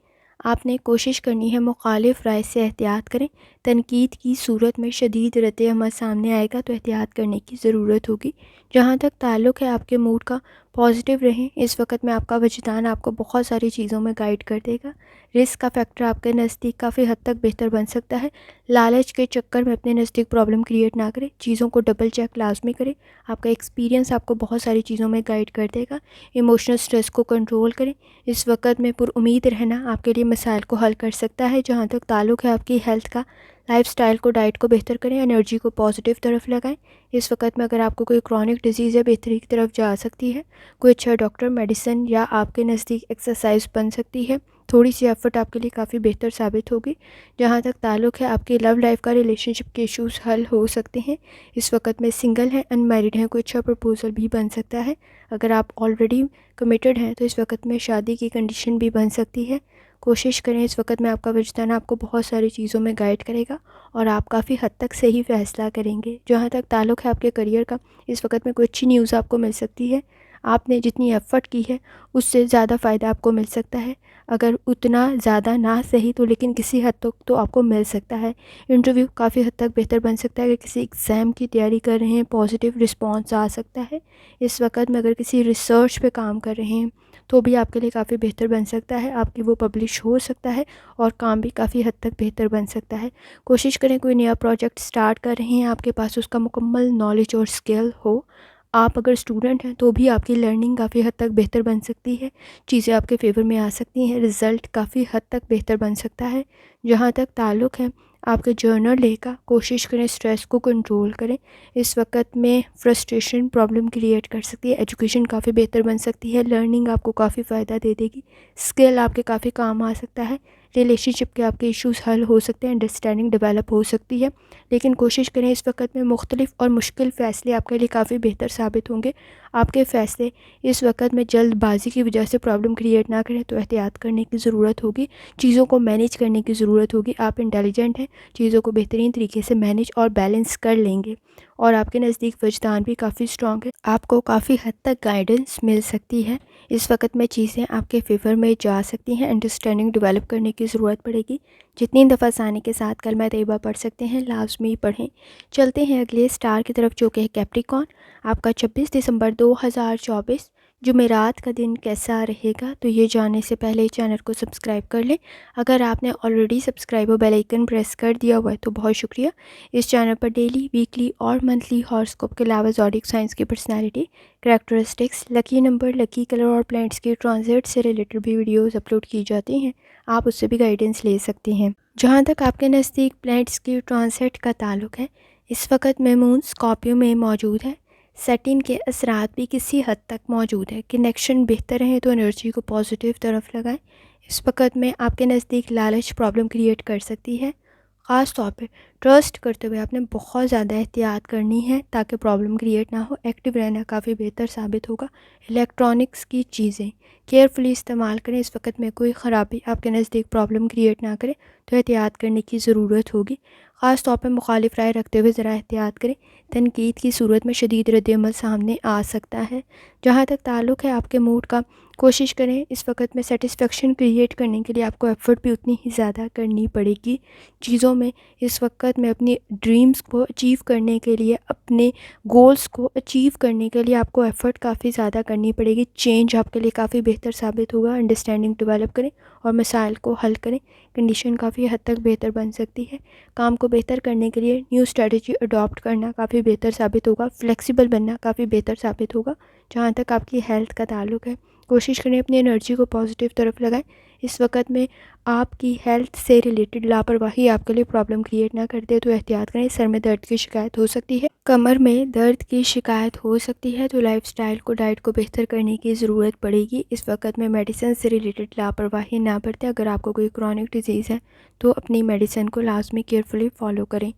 آپ نے کوشش کرنی ہے مخالف رائے سے احتیاط کریں۔ تنقید کی صورت میں شدید رد عمل سامنے آئے گا تو احتیاط کرنے کی ضرورت ہوگی۔ جہاں تک تعلق ہے آپ کے موڈ کا، پازیٹیو رہیں۔ اس وقت میں آپ کا وجدان آپ کو بہت ساری چیزوں میں گائیڈ کر دے گا۔ رسک کا فیکٹر آپ کے نزدیک کافی حد تک بہتر بن سکتا ہے۔ لالچ کے چکر میں اپنے نزدیک پرابلم کریٹ نہ کریں، چیزوں کو ڈبل چیک لازمی کریں۔ آپ کا ایکسپیرینس آپ کو بہت ساری چیزوں میں گائیڈ کر دے گا۔ ایموشنل سٹریس کو کنٹرول کریں۔ اس وقت میں پر امید رہنا آپ کے لیے مسائل کو حل کر سکتا ہے۔ جہاں تک تعلق ہے آپ کی ہیلتھ کا، لائف سٹائل کو، ڈائٹ کو بہتر کریں، انرجی کو پازیٹیو طرف لگائیں۔ اس وقت میں اگر آپ کو کوئی کرونک ڈیزیز ہے، بہتری کی طرف جا سکتی ہے، کوئی اچھا ڈاکٹر، میڈیسن یا آپ کے نزدیک ایکسرسائز بن سکتی ہے۔ تھوڑی سی ایفرٹ آپ کے لیے کافی بہتر ثابت ہوگی۔ جہاں تک تعلق ہے آپ کی لو لائف کا، ریلیشن شپ کے ایشوز حل ہو سکتے ہیں۔ اس وقت میں سنگل ہیں، ان میرڈ ہیں، کوئی اچھا پرپوزل بھی بن سکتا ہے۔ اگر آپ آلریڈی کمیٹڈ ہیں تو اس وقت میں شادی کی کنڈیشن بھی بن سکتی ہے۔ کوشش کریں، اس وقت میں آپ کا وجدان آپ کو بہت ساری چیزوں میں گائیڈ کرے گا اور آپ کافی حد تک صحیح فیصلہ کریں گے۔ جہاں تک تعلق ہے آپ کے کریئر کا، اس وقت میں کوئی اچھی نیوز آپ کو مل سکتی ہے۔ آپ نے جتنی ایفرٹ کی ہے اس سے زیادہ فائدہ آپ کو مل سکتا ہے، اگر اتنا زیادہ نہ صحیح تو لیکن کسی حد تک تو آپ کو مل سکتا ہے۔ انٹرویو کافی حد تک بہتر بن سکتا ہے۔ اگر کسی ایگزام کی تیاری کر رہے ہیں، پازیٹیو رسپانس آ سکتا ہے۔ اس وقت میں اگر کسی ریسرچ پہ کام کر رہے ہیں تو بھی آپ کے لیے کافی بہتر بن سکتا ہے، آپ کی وہ پبلش ہو سکتا ہے اور کام بھی کافی حد تک بہتر بن سکتا ہے۔ کوشش کریں کوئی نیا پروجیکٹ سٹارٹ کر رہے ہیں، آپ کے پاس اس کا مکمل نالج اور اسکل ہو۔ آپ اگر اسٹوڈنٹ ہیں تو بھی آپ کی لرننگ کافی حد تک بہتر بن سکتی ہے، چیزیں آپ کے فیور میں آ سکتی ہیں، رزلٹ کافی حد تک بہتر بن سکتا ہے۔ جہاں تک تعلق ہے آپ کے جرنل ڈے کا، کوشش کریں سٹریس کو کنٹرول کریں۔ اس وقت میں فرسٹریشن پرابلم کریٹ کر سکتی ہے، ایجوکیشن کافی بہتر بن سکتی ہے، لرننگ آپ کو کافی فائدہ دے دے گی، اسکل آپ کے کافی کام آ سکتا ہے، ریلیشن شپ کے آپ کے ایشوز حل ہو سکتے ہیں، انڈرسٹینڈنگ ڈیولپ ہو سکتی ہے۔ لیکن کوشش کریں اس وقت میں مختلف اور مشکل فیصلے آپ کے لیے کافی بہتر ثابت ہوں گے۔ آپ کے فیصلے اس وقت میں جلد بازی کی وجہ سے پرابلم کریٹ نہ کریں تو احتیاط کرنے کی ضرورت ہوگی، چیزوں کو مینیج کرنے کی ضرورت ہوگی۔ آپ انٹیلیجنٹ ہیں، چیزوں کو بہترین طریقے سے مینیج اور بیلنس کر لیں گے اور آپ کے نزدیک وجدان بھی کافی اسٹرانگ ہے، آپ کو کافی حد تک گائیڈنس مل سکتی ہے۔ اس وقت میں چیزیں آپ کے فیور میں جا سکتی ہیں، انڈرسٹینڈنگ ڈیولپ کرنے کی ضرورت پڑے گی۔ جتنی دفعہ آسانی کے ساتھ کلمہ طیبہ پڑھ سکتے ہیں لازمی پڑھیں۔ چلتے ہیں اگلے اسٹار کی طرف جو کہ ہے کیپریکون۔ آپ کا 26 دسمبر 2024 جمعرات کا دن کیسا رہے گا، تو یہ جاننے سے پہلے چینل کو سبسکرائب کر لیں۔ اگر آپ نے آلریڈی سبسکرائب اور بیل آئیکن پریس کر دیا ہوا ہے تو بہت شکریہ۔ اس چینل پر ڈیلی، ویکلی اور منتھلی ہاراسکوپ کے علاوہ زوڈیک سائنس کی personality, characteristics, lucky number, lucky colour اور پلانٹس کے ٹرانزٹ سے ریلیٹڈ بھی ویڈیوز اپلوڈ کی جاتی ہیں، آپ اس سے بھی گائیڈنس لے سکتے ہیں۔ جہاں تک آپ کے نزدیک پلانٹس کی ٹرانزٹ کا تعلق ہے، اس وقت مون اسکارپیو میں موجود ہے۔ سیٹن کے اثرات بھی کسی حد تک موجود ہے۔ کنیکشن بہتر ہے تو انرجی کو پازیٹیو طرف لگائیں۔ اس وقت میں آپ کے نزدیک لالچ پرابلم کریٹ کر سکتی ہے۔ خاص طور پہ ٹرسٹ کرتے ہوئے آپ نے بہت زیادہ احتیاط کرنی ہے تاکہ پرابلم کریٹ نہ ہو۔ ایکٹیو رہنا کافی بہتر ثابت ہوگا۔ الیکٹرانکس کی چیزیں کیئرفلی استعمال کریں۔ اس وقت میں کوئی خرابی آپ کے نزدیک پرابلم کریٹ نہ کرے تو احتیاط کرنے کی ضرورت ہوگی۔ خاص طور پہ مخالف رائے رکھتے ہوئے ذرا احتیاط کریں۔ تنقید کی صورت میں شدید رد عمل سامنے آ سکتا ہے۔ جہاں تک تعلق ہے آپ کے موڈ کا، کوشش کریں اس وقت میں سیٹسفیکشن کریٹ کرنے کے لیے آپ کو ایفرٹ بھی اتنی ہی زیادہ کرنی پڑے گی۔ چیزوں میں اس وقت میں اپنی ڈریمز کو اچیو کرنے کے لیے، اپنے گولز کو اچیو کرنے کے لیے آپ کو ایفرٹ کافی زیادہ کرنی پڑے گی۔ چینج آپ کے لیے کافی بہتر ثابت ہوگا۔ انڈرسٹینڈنگ ڈیولپ کریں اور مسائل کو حل کریں۔ کنڈیشن کافی حد تک بہتر بن سکتی ہے۔ کام کو بہتر کرنے کے لیے نیو اسٹریٹجی اڈاپٹ کرنا کافی بہتر ثابت ہوگا۔ فلیکسیبل بننا کافی بہتر ثابت ہوگا۔ جہاں تک آپ کی ہیلتھ کا تعلق ہے، کوشش کریں اپنی انرجی کو پازیٹیو طرف لگائیں۔ اس وقت میں آپ کی ہیلتھ سے ریلیٹڈ لاپرواہی آپ کے لیے پرابلم کریٹ نہ کر دے تو احتیاط کریں۔ سر میں درد کی شکایت ہو سکتی ہے، کمر میں درد کی شکایت ہو سکتی ہے تو لائف سٹائل کو، ڈائٹ کو بہتر کرنے کی ضرورت پڑے گی۔ اس وقت میں میڈیسن سے ریلیٹڈ لاپرواہی نہ برتیں۔ اگر آپ کو کوئی کرونک ڈیزیز ہے تو اپنی میڈیسن کو لازمی کیئرفلی فالو کریں۔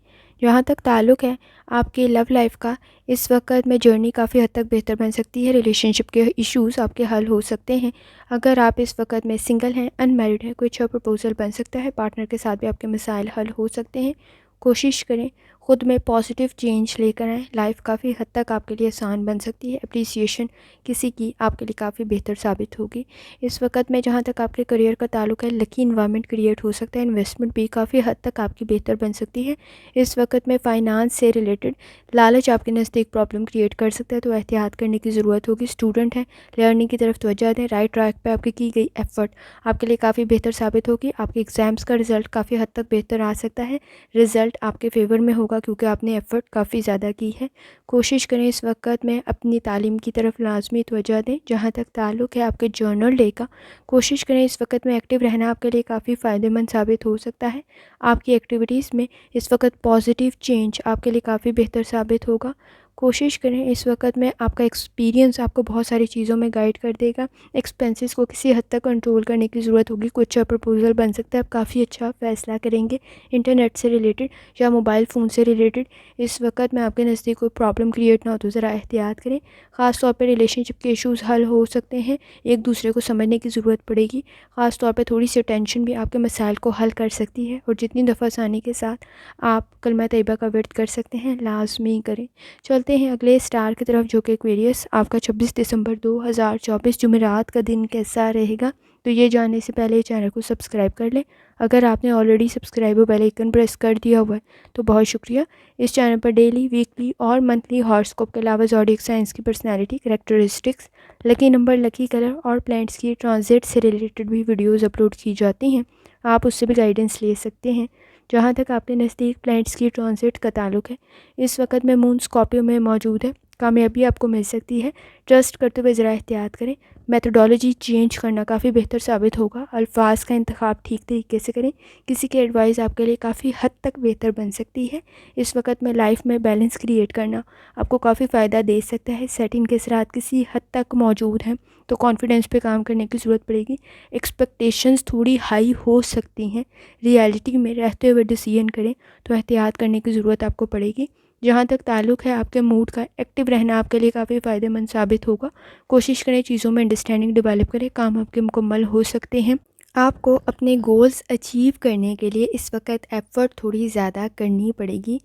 جہاں تک تعلق ہے آپ کی لو لائف کا، اس وقت میں جرنی کافی حد تک بہتر بن سکتی ہے۔ ریلیشن شپ کے ایشوز آپ کے حل ہو سکتے ہیں۔ اگر آپ اس وقت میں سنگل ہیں، ان میرڈ ہیں، کوئی اچھا پرپوزل بن سکتا ہے۔ پارٹنر کے ساتھ بھی آپ کے مسائل حل ہو سکتے ہیں۔ کوشش کریں خود میں پازیٹیو چینج لے کر آئیں۔ لائف کافی حد تک آپ کے لیے آسان بن سکتی ہے۔ اپریسیشن کسی کی آپ کے لیے کافی بہتر ثابت ہوگی۔ اس وقت میں جہاں تک آپ کے کریئر کا تعلق ہے، لکی انوائرمنٹ کریٹ ہو سکتا ہے۔ انویسٹمنٹ بھی کافی حد تک آپ کی بہتر بن سکتی ہے۔ اس وقت میں فائنانس سے ریلیٹڈ لالچ آپ کے نزدیک پرابلم کریٹ کر سکتا ہے تو احتیاط کرنے کی ضرورت ہوگی۔ اسٹوڈنٹ ہیں، لرننگ کی طرف توجہ دیں۔ رائٹ ٹریک پہ آپ کی گئی ایفرٹ آپ کے لیے کافی بہتر ثابت ہوگی۔ آپ کے ایگزامس کا رزلٹ کافی حد تک بہتر آ سکتا ہے۔ رزلٹ آپ کے فیور میں ہوگا کیونکہ آپ نے ایفرٹ کافی زیادہ کی ہے۔ کوشش کریں اس وقت میں اپنی تعلیم کی طرف لازمی توجہ دیں۔ جہاں تک تعلق ہے آپ کے جرنل ڈے کا، کوشش کریں اس وقت میں ایکٹیو رہنا آپ کے لیے کافی فائدہ مند ثابت ہو سکتا ہے۔ آپ کی ایکٹیویٹیز میں اس وقت پازیٹیو چینج آپ کے لیے کافی بہتر ثابت ہوگا۔ کوشش کریں اس وقت میں آپ کا ایکسپیرینس آپ کو بہت ساری چیزوں میں گائیڈ کر دے گا۔ ایکسپینسز کو کسی حد تک کنٹرول کرنے کی ضرورت ہوگی۔ کوئی اچھا پرپوزل بن سکتا ہے، آپ کافی اچھا فیصلہ کریں گے۔ انٹرنیٹ سے ریلیٹڈ یا موبائل فون سے ریلیٹڈ اس وقت میں آپ کے نزدیک کوئی پرابلم کریٹ نہ ہو تو ذرا احتیاط کریں۔ خاص طور پہ ریلیشن شپ کے ایشوز حل ہو سکتے ہیں، ایک دوسرے کو سمجھنے کی ضرورت پڑے گی۔ خاص طور پہ تھوڑی سی ٹینشن بھی آپ کے مسائل کو حل کر سکتی ہے، اور جتنی دفعہ آسانی کے ساتھ آپ کلمہ طیبہ کا ورد کر سکتے ہیں لازمی کریں۔ چلتے ہیں اگلے سٹار کی طرف جو کہ ایکویریس۔ آپ کا 26 دسمبر 2024 جمعرات کا دن کیسا رہے گا، تو یہ جاننے سے پہلے چینل کو سبسکرائب کر لیں۔ اگر آپ نے آلریڈی سبسکرائب اور بیل آئیکن پریس کر دیا ہوا ہے تو بہت شکریہ۔ اس چینل پر ڈیلی، ویکلی اور منتھلی ہاراسکوپ کے علاوہ زوڈیک سائنس کی personality, characteristics, lucky number, lucky colour اور پلانٹس کی ٹرانزٹ سے ریلیٹڈ بھی ویڈیوز اپلوڈ کی جاتی ہیں، آپ اس سے بھی گائیڈنس لے سکتے ہیں۔ جہاں تک آپ کے نزدیک پلانٹس کی ٹرانزٹ کا تعلق ہے، اس وقت میں مون اسکارپیو میں موجود ہے۔ کامیابی آپ کو مل سکتی ہے۔ ٹرسٹ کرتے ہوئے ذرا احتیاط کریں۔ میتھڈالوجی چینج کرنا کافی بہتر ثابت ہوگا۔ الفاظ کا انتخاب ٹھیک طریقے سے کریں۔ کسی کی ایڈوائز آپ کے لیے کافی حد تک بہتر بن سکتی ہے۔ اس وقت میں لائف میں بیلنس کریٹ کرنا آپ کو کافی فائدہ دے سکتا ہے۔ سیٹنگ کے اثرات کسی حد تک موجود ہیں تو کانفیڈنس پہ کام کرنے کی ضرورت پڑے گی۔ ایکسپیکٹیشنز تھوڑی ہائی ہو سکتی ہیں، ریالٹی میں رہتے ہوئے ڈیسیژن کریں تو احتیاط کرنے کی ضرورت آپ کو پڑے گی۔ جہاں تک تعلق ہے آپ کے موڈ کا، ایکٹیو رہنا آپ کے لیے کافی فائدہ مند ثابت ہوگا۔ کوشش کریں چیزوں میں انڈرسٹینڈنگ ڈیولپ کریں، کام آپ کے مکمل ہو سکتے ہیں۔ آپ کو اپنے گولز اچیو کرنے کے لیے اس وقت ایفرٹ تھوڑی زیادہ کرنی پڑے گی۔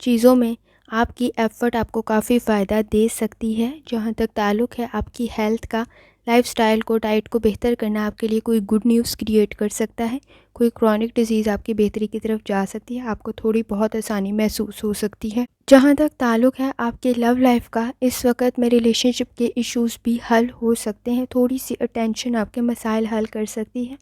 چیزوں میں آپ کی ایفرٹ آپ کو کافی فائدہ دے سکتی ہے۔ جہاں تک تعلق ہے آپ کی ہیلتھ کا، لائف سٹائل کو، ڈائٹ کو بہتر کرنا آپ کے لیے کوئی گڈ نیوز کریٹ کر سکتا ہے. کوئی کرونک ڈیزیز آپ کی بہتری کی طرف جا سکتی ہے. آپ کو تھوڑی بہت آسانی محسوس ہو سکتی ہے. جہاں تک تعلق ہے آپ کے لو لائف کا، اس وقت میں ریلیشن شپ کے ایشوز بھی حل ہو سکتے ہیں. تھوڑی سی اٹینشن آپ کے مسائل حل کر سکتی ہے.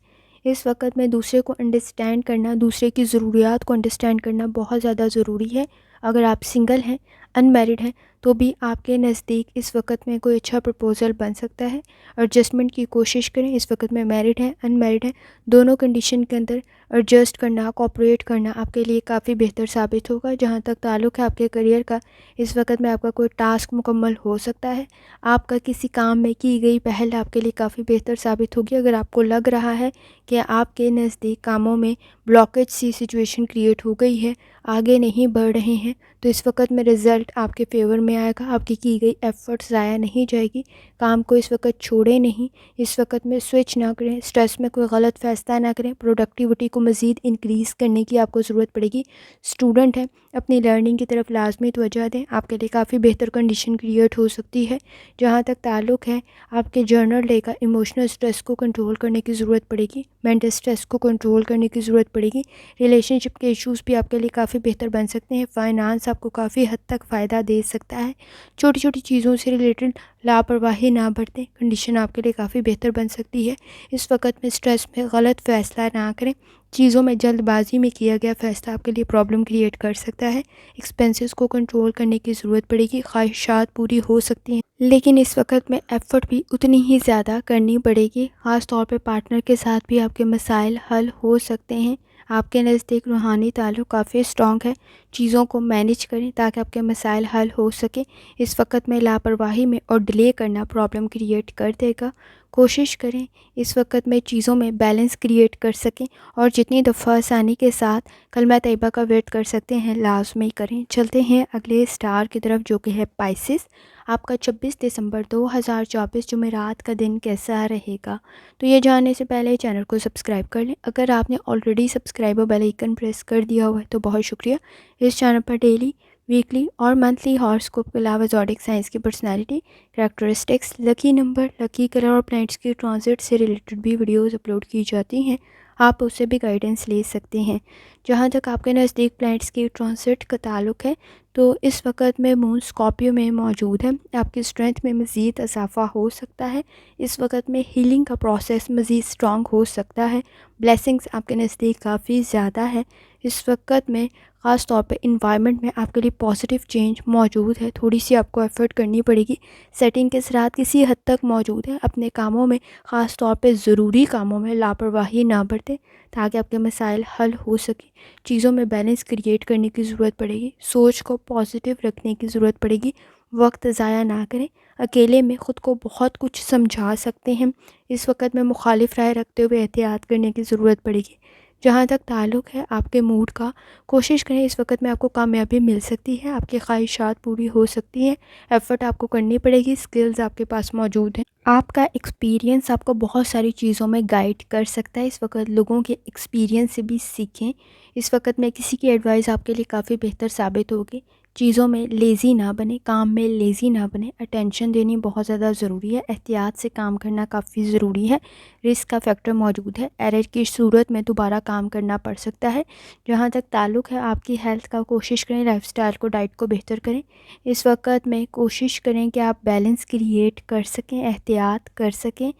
اس وقت میں دوسرے کو انڈرسٹینڈ کرنا، دوسرے کی ضروریات کو انڈرسٹینڈ کرنا بہت زیادہ ضروری ہے. اگر آپ سنگل ہیں، ان میرڈ ہیں، تو بھی آپ کے نزدیک اس وقت میں کوئی اچھا پرپوزل بن سکتا ہے. ایڈجسٹمنٹ کی کوشش کریں. اس وقت میں میرڈ ہیں، ان میرڈ ہیں، دونوں کنڈیشن کے اندر ایڈجسٹ کرنا، کوآپریٹ کرنا آپ کے لیے کافی بہتر ثابت ہوگا. جہاں تک تعلق ہے آپ کے کریئر کا، اس وقت میں آپ کا کوئی ٹاسک مکمل ہو سکتا ہے. آپ کا کسی کام میں کی گئی پہل آپ کے لیے کافی بہتر ثابت ہوگی. اگر آپ کو لگ رہا ہے کہ آپ کے نزدیک کاموں میں بلاکیج سی سچویشن کریٹ ہو گئی ہے، آگے نہیں بڑھ رہے ہیں، تو اس وقت میں رزلٹ آپ کے فیور میں آئے گا. آپ کی گئی ایفرٹس ضائع نہیں جائے گی. کام کو اس وقت چھوڑیں نہیں، اس وقت میں سوئچ نہ کریں، سٹریس میں کوئی غلط فیصلہ نہ کریں. پروڈکٹیوٹی کو مزید انکریز کرنے کی آپ کو ضرورت پڑے گی. اسٹوڈنٹ ہیں، اپنی لرننگ کی طرف لازمی توجہ دیں. آپ کے لیے کافی بہتر کنڈیشن کریٹ ہو سکتی ہے. جہاں تک تعلق ہے آپ کے جرنل ڈے کا، ایموشنل سٹریس کو کنٹرول کرنے کی ضرورت پڑے گی. مینٹل سٹریس کو کنٹرول کرنے کی ضرورت پڑے گی. ریلیشن شپ کے ایشوز بھی آپ کے لیے کافی بہتر بن سکتے ہیں. فائنانس آپ کو کافی حد تک فائدہ دے سکتا ہے. چھوٹی چھوٹی چیزوں سے ریلیٹڈ لاپرواہی نہ برتیں. کنڈیشن آپ کے لیے کافی بہتر بن سکتی ہے. اس وقت میں سٹریس میں غلط فیصلہ نہ کریں. چیزوں میں جلد بازی میں کیا گیا فیصلہ آپ کے لیے پرابلم کریٹ کر سکتا ہے. ایکسپینسز کو کنٹرول کرنے کی ضرورت پڑے گی. خواہشات پوری ہو سکتی ہیں، لیکن اس وقت میں ایفرٹ بھی اتنی ہی زیادہ کرنی پڑے گی. خاص طور پہ پارٹنر کے ساتھ بھی آپ کے مسائل حل ہو سکتے ہیں. آپ کے نزدیک روحانی تعلق کافی اسٹرانگ ہے. چیزوں کو مینیج کریں تاکہ آپ کے مسائل حل ہو سکے. اس وقت میں لاپرواہی میں اور ڈیلے کرنا پرابلم کریٹ کر دے گا. کوشش کریں اس وقت میں چیزوں میں بیلنس کریٹ کر سکیں، اور جتنی دفعہ آسانی کے ساتھ کلمہ طیبہ کا ورد کر سکتے ہیں لازمی کریں. چلتے ہیں اگلے اسٹار کی طرف جو کہ ہے پائسس. آپ کا 26 دسمبر 2024 جمعرات کا دن کیسا رہے گا؟ تو یہ جاننے سے پہلے چینل کو سبسکرائب کر لیں. اگر آپ نے آلریڈی سبسکرائب اور بیل آئیکن پریس کر دیا ہوا ہے تو بہت شکریہ. اس چینل پر ڈیلی، ویکلی اور منتھلی ہاراسکوپ کے علاوہ زوڈک سائنس کی personality, characteristics, lucky number, lucky colour اور پلانٹس کی ٹرانزٹ سے ریلیٹڈ بھی ویڈیوز اپلوڈ کی جاتی ہیں. آپ اس سے بھی گائیڈنس لے سکتے ہیں. جہاں تک آپ کے نزدیک پلانٹس کی ٹرانزٹ کا تعلق ہے، تو اس وقت میں مون اسکارپیو میں موجود ہے. آپ کی اسٹرینتھ میں مزید اضافہ ہو سکتا ہے. اس وقت میں ہیلنگ کا پروسیس مزید اسٹرانگ ہو سکتا ہے. بلیسنگز آپ کے نزدیک کافی زیادہ ہے. اس وقت میں خاص طور پہ انوائرمنٹ میں آپ کے لیے پازیٹیو چینج موجود ہے. تھوڑی سی آپ کو ایفرٹ کرنی پڑے گی. سیٹنگ کے اثرات کسی حد تک موجود ہیں. اپنے کاموں میں، خاص طور پہ ضروری کاموں میں لاپرواہی نہ برتیں تاکہ آپ کے مسائل حل ہو سکیں. چیزوں میں بیلنس کریٹ کرنے کی ضرورت پڑے گی. سوچ کو پازیٹیو رکھنے کی ضرورت پڑے گی. وقت ضائع نہ کریں. اکیلے میں خود کو بہت کچھ سمجھا سکتے ہیں. اس وقت میں مخالف رائے رکھتے ہوئے احتیاط کرنے کی ضرورت پڑے گی. جہاں تک تعلق ہے آپ کے موڈ کا، کوشش کریں اس وقت میں آپ کو کامیابی مل سکتی ہے. آپ کی خواہشات پوری ہو سکتی ہیں. ایفرٹ آپ کو کرنی پڑے گی. سکلز آپ کے پاس موجود ہیں. آپ کا ایکسپیرینس آپ کو بہت ساری چیزوں میں گائیڈ کر سکتا ہے. اس وقت لوگوں کے ایکسپیرینس سے بھی سیکھیں. اس وقت میں کسی کی ایڈوائس آپ کے لیے کافی بہتر ثابت ہوگی. چیزوں میں لیزی نہ بنیں، کام میں لیزی نہ بنیں. اٹینشن دینی بہت زیادہ ضروری ہے. احتیاط سے کام کرنا کافی ضروری ہے. رسک کا فیکٹر موجود ہے. ایرر کی صورت میں دوبارہ کام کرنا پڑ سکتا ہے. جہاں تک تعلق ہے آپ کی ہیلتھ کا، کوشش کریں لائف سٹائل کو، ڈائٹ کو بہتر کریں. اس وقت میں کوشش کریں کہ آپ بیلنس کریٹ کر سکیں، احتیاط کر سکیں.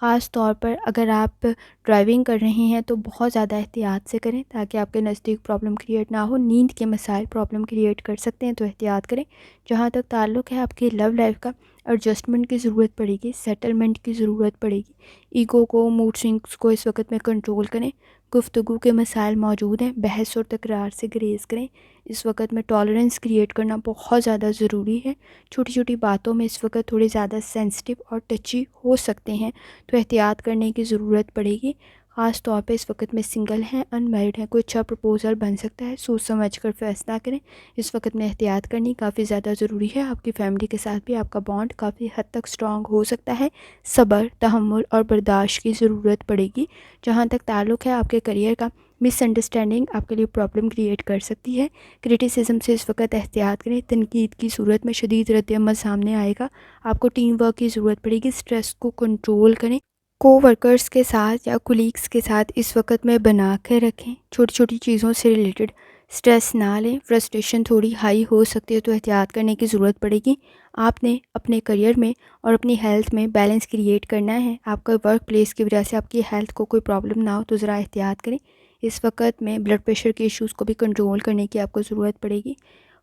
خاص طور پر اگر آپ ڈرائیونگ کر رہے ہیں تو بہت زیادہ احتیاط سے کریں تاکہ آپ کے نزدیک پرابلم کریٹ نہ ہو. نیند کے مسائل پرابلم کریٹ کر سکتے ہیں تو احتیاط کریں. جہاں تک تعلق ہے آپ کی لو لائف کا، ایڈجسٹمنٹ کی ضرورت پڑے گی، سیٹلمنٹ کی ضرورت پڑے گی. ایگو کو، موڈ سوئنگس کو اس وقت میں کنٹرول کریں. گفتگو کے مسائل موجود ہیں. بحث اور تکرار سے گریز کریں. اس وقت میں ٹالرنس کریٹ کرنا بہت زیادہ ضروری ہے. چھوٹی چھوٹی باتوں میں اس وقت تھوڑے زیادہ سینسٹیو اور ٹچی ہو سکتے ہیں تو احتیاط کرنے کی ضرورت پڑے گی. خاص طور پہ اس وقت میں سنگل ہیں، ان میرڈ ہیں، کوئی اچھا پرپوزل بن سکتا ہے. سوچ سمجھ کر فیصلہ کریں. اس وقت میں احتیاط کرنی کافی زیادہ ضروری ہے. آپ کی فیملی کے ساتھ بھی آپ کا بانڈ کافی حد تک اسٹرانگ ہو سکتا ہے. صبر، تحمل اور برداشت کی ضرورت پڑے گی. جہاں تک تعلق ہے آپ کے کریئر کا، مس انڈرسٹینڈنگ آپ کے لیے پرابلم کریٹ کر سکتی ہے۔ کرٹیسزم سے اس وقت احتیاط کریں، تنقید کی صورت میں شدید رد عمل سامنے آئے گا، آپ کو ٹیم ورک کی ضرورت پڑے گی، سٹریس کو کنٹرول کریں، کو ورکرز کے ساتھ یا کولیگز کے ساتھ اس وقت میں بنا کے رکھیں، چھوٹی چھوٹی چیزوں سے ریلیٹڈ سٹریس نہ لیں، فرسٹریشن تھوڑی ہائی ہو سکتی ہے تو احتیاط کرنے کی ضرورت پڑے گی۔ آپ نے اپنے کریئر میں اور اپنی ہیلتھ میں بیلنس کریٹ کرنا ہے، آپ کا ورک پلیس کی وجہ سے آپ کی ہیلتھ کو کوئی پرابلم نہ ہو تو ذرا احتیاط کریں۔ اس وقت میں بلڈ پریشر کے ایشوز کو بھی کنٹرول کرنے کی آپ کو ضرورت پڑے گی۔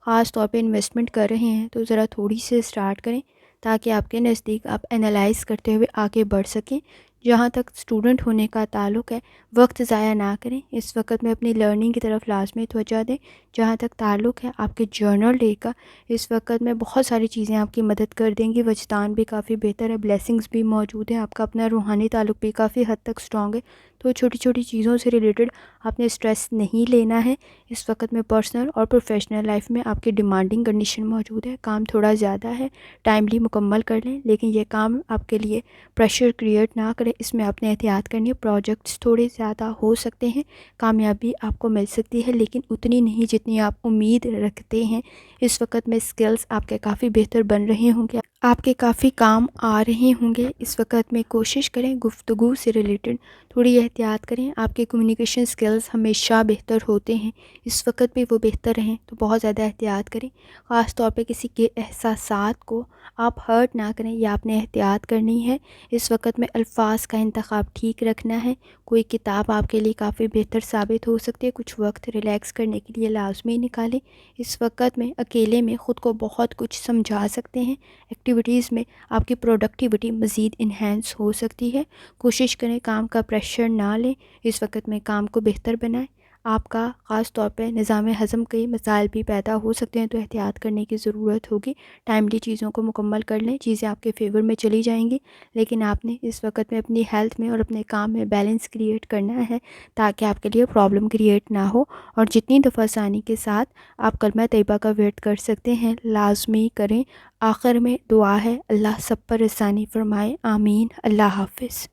خاص طور پہ انویسٹمنٹ کر رہے ہیں تو ذرا تھوڑی سے اسٹارٹ کریں تاکہ آپ کے نزدیک آپ انالائز کرتے ہوئے آگے بڑھ سکیں۔ جہاں تک اسٹوڈنٹ ہونے کا تعلق ہے، وقت ضائع نہ کریں، اس وقت میں اپنی لرننگ کی طرف لازمی توجہ دیں۔ جہاں تک تعلق ہے آپ کے جرنل ڈے کا، اس وقت میں بہت ساری چیزیں آپ کی مدد کر دیں گی، وجدان بھی کافی بہتر ہے، بلیسنگز بھی موجود ہیں، آپ کا اپنا روحانی تعلق بھی کافی حد تک سٹرونگ ہے، تو چھوٹی چھوٹی چیزوں سے ریلیٹڈ آپ نے اسٹریس نہیں لینا ہے۔ اس وقت میں پرسنل اور پروفیشنل لائف میں آپ کی ڈیمانڈنگ کنڈیشن موجود ہے، کام تھوڑا زیادہ ہے، ٹائملی مکمل کر لیں، لیکن یہ کام آپ کے لیے پریشر کریٹ نہ کرے، اس میں آپ نے احتیاط کرنی ہے۔ پروجیکٹس تھوڑے زیادہ ہو سکتے ہیں، کامیابی آپ کو مل سکتی ہے لیکن اتنی نہیں جتنی آپ امید رکھتے ہیں۔ اس وقت میں سکلز آپ کے کافی بہتر بن رہے ہوں گے، آپ کے کافی کام آ رہے ہوں گے۔ اس وقت میں کوشش کریں گفتگو سے ریلیٹڈ تھوڑی احتیاط کریں، آپ کے کمیونیکیشن سکلز ہمیشہ بہتر ہوتے ہیں، اس وقت بھی وہ بہتر رہیں تو بہت زیادہ احتیاط کریں۔ خاص طور پہ کسی کے احساسات کو آپ ہرٹ نہ کریں، یا آپ نے احتیاط کرنی ہے۔ اس وقت میں الفاظ کا انتخاب ٹھیک رکھنا ہے، کوئی کتاب آپ کے لیے کافی بہتر ثابت ہو سکتی ہے، کچھ وقت ریلیکس کرنے کے لیے لازمی نکالیں۔ اس وقت میں اکیلے میں خود کو بہت کچھ سمجھا سکتے ہیں، ایکٹیویٹیز میں آپ کی پروڈکٹیوٹی مزید انہینس ہو سکتی ہے۔ کوشش کریں کام کا پریشر نہ لیں، اس وقت میں کام کو بہتر بنائیں۔ آپ کا خاص طور پہ نظام ہضم کے مسائل بھی پیدا ہو سکتے ہیں تو احتیاط کرنے کی ضرورت ہوگی۔ ٹائملی چیزوں کو مکمل کر لیں، چیزیں آپ کے فیور میں چلی جائیں گی، لیکن آپ نے اس وقت میں اپنی ہیلتھ میں اور اپنے کام میں بیلنس کریٹ کرنا ہے تاکہ آپ کے لیے پرابلم کریٹ نہ ہو۔ اور جتنی دفعہ ثانی کے ساتھ آپ کلمہ طیبہ کا ورد کر سکتے ہیں لازمی کریں۔ آخر میں دعا ہے، اللہ سب پر آسانی فرمائے، آمین۔ اللہ حافظ۔